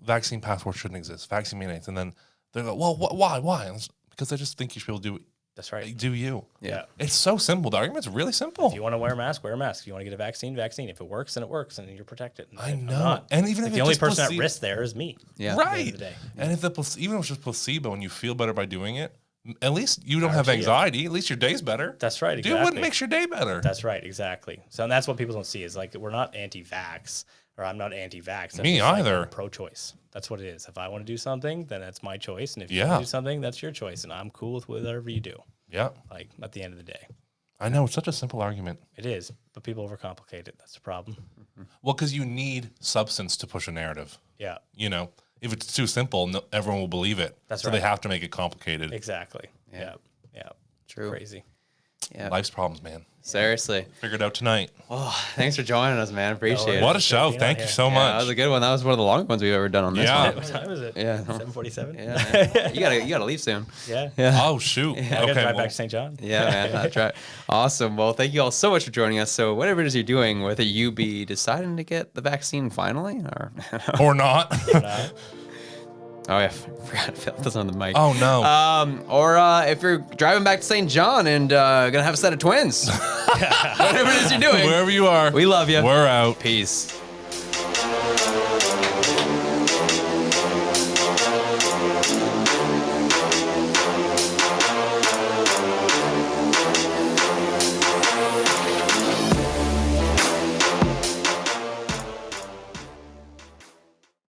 Speaker 2: vaccine passports shouldn't exist. Vaccine mandates, and then they go, well, why? And it's because I just think you should be able to do.
Speaker 4: That's right.
Speaker 2: Do you?
Speaker 4: Yeah.
Speaker 2: It's so simple. The argument's really simple.
Speaker 4: If you want to wear a mask, wear a mask. If you want to get a vaccine, vaccine. If it works, then it works, and you're protected. And
Speaker 2: I
Speaker 4: I'm
Speaker 2: know.
Speaker 4: not.
Speaker 2: And even if
Speaker 4: the
Speaker 2: it's
Speaker 4: only
Speaker 2: just
Speaker 4: person at
Speaker 2: placebo-
Speaker 4: risk there is me.
Speaker 1: Yeah.
Speaker 4: At the end
Speaker 2: Right.
Speaker 4: of the day.
Speaker 2: And if even if it's just placebo and you feel better by doing it, at least you don't have
Speaker 4: Guarantee it.
Speaker 2: anxiety. At least your day's better.
Speaker 4: That's right.
Speaker 2: Do what
Speaker 4: Exactly.
Speaker 2: makes your day better.
Speaker 4: That's right. Exactly. So and that's what people don't see is like we're not anti-vax. or I'm not anti-vax.
Speaker 2: Me either.
Speaker 4: I'm pro-choice. That's what it is. If I want to do something, then that's my choice. And if you
Speaker 2: Yeah.
Speaker 4: want to do something, that's your choice. And I'm cool with whatever you do.
Speaker 2: Yeah.
Speaker 4: Like at the end of the day.
Speaker 2: I know, it's such a simple argument.
Speaker 4: It is, but people overcomplicate it. That's the problem.
Speaker 2: Well, because you need substance to push a narrative.
Speaker 4: Yeah.
Speaker 2: You know, if it's too simple, no, everyone will believe it.
Speaker 4: That's
Speaker 2: so
Speaker 4: right.
Speaker 2: they have to make it complicated.
Speaker 4: Exactly. Yeah. Yeah.
Speaker 1: True.
Speaker 4: Crazy.
Speaker 1: Yeah.
Speaker 2: Life's problems, man.
Speaker 1: Seriously.
Speaker 2: Figured out tonight.
Speaker 1: Oh, thanks for joining us, man. Appreciate it.
Speaker 2: What a show. Thank you so
Speaker 1: Yeah,
Speaker 2: much.
Speaker 1: that was a good one. That was one of the longest ones we've ever done on this
Speaker 2: Yeah.
Speaker 1: one.
Speaker 4: What time is it?
Speaker 1: Yeah.
Speaker 4: 7:47.
Speaker 1: Yeah, man. you gotta leave soon.
Speaker 4: Yeah.
Speaker 2: Oh, shoot.
Speaker 4: I gotta
Speaker 2: Okay.
Speaker 4: drive back to St. John.
Speaker 1: Yeah, man. That's right. Awesome. Well, thank you all so much for joining us. So, whatever it is you're doing, whether you be deciding to get the vaccine finally,
Speaker 2: or not.
Speaker 1: Oh yeah, forgot to fill this on the mic.
Speaker 2: Oh no.
Speaker 1: Or if you're driving back to St. John and gonna have a set of twins, whatever it is you're doing,
Speaker 2: Wherever you are,
Speaker 1: we love you.
Speaker 2: We're out.
Speaker 1: Peace.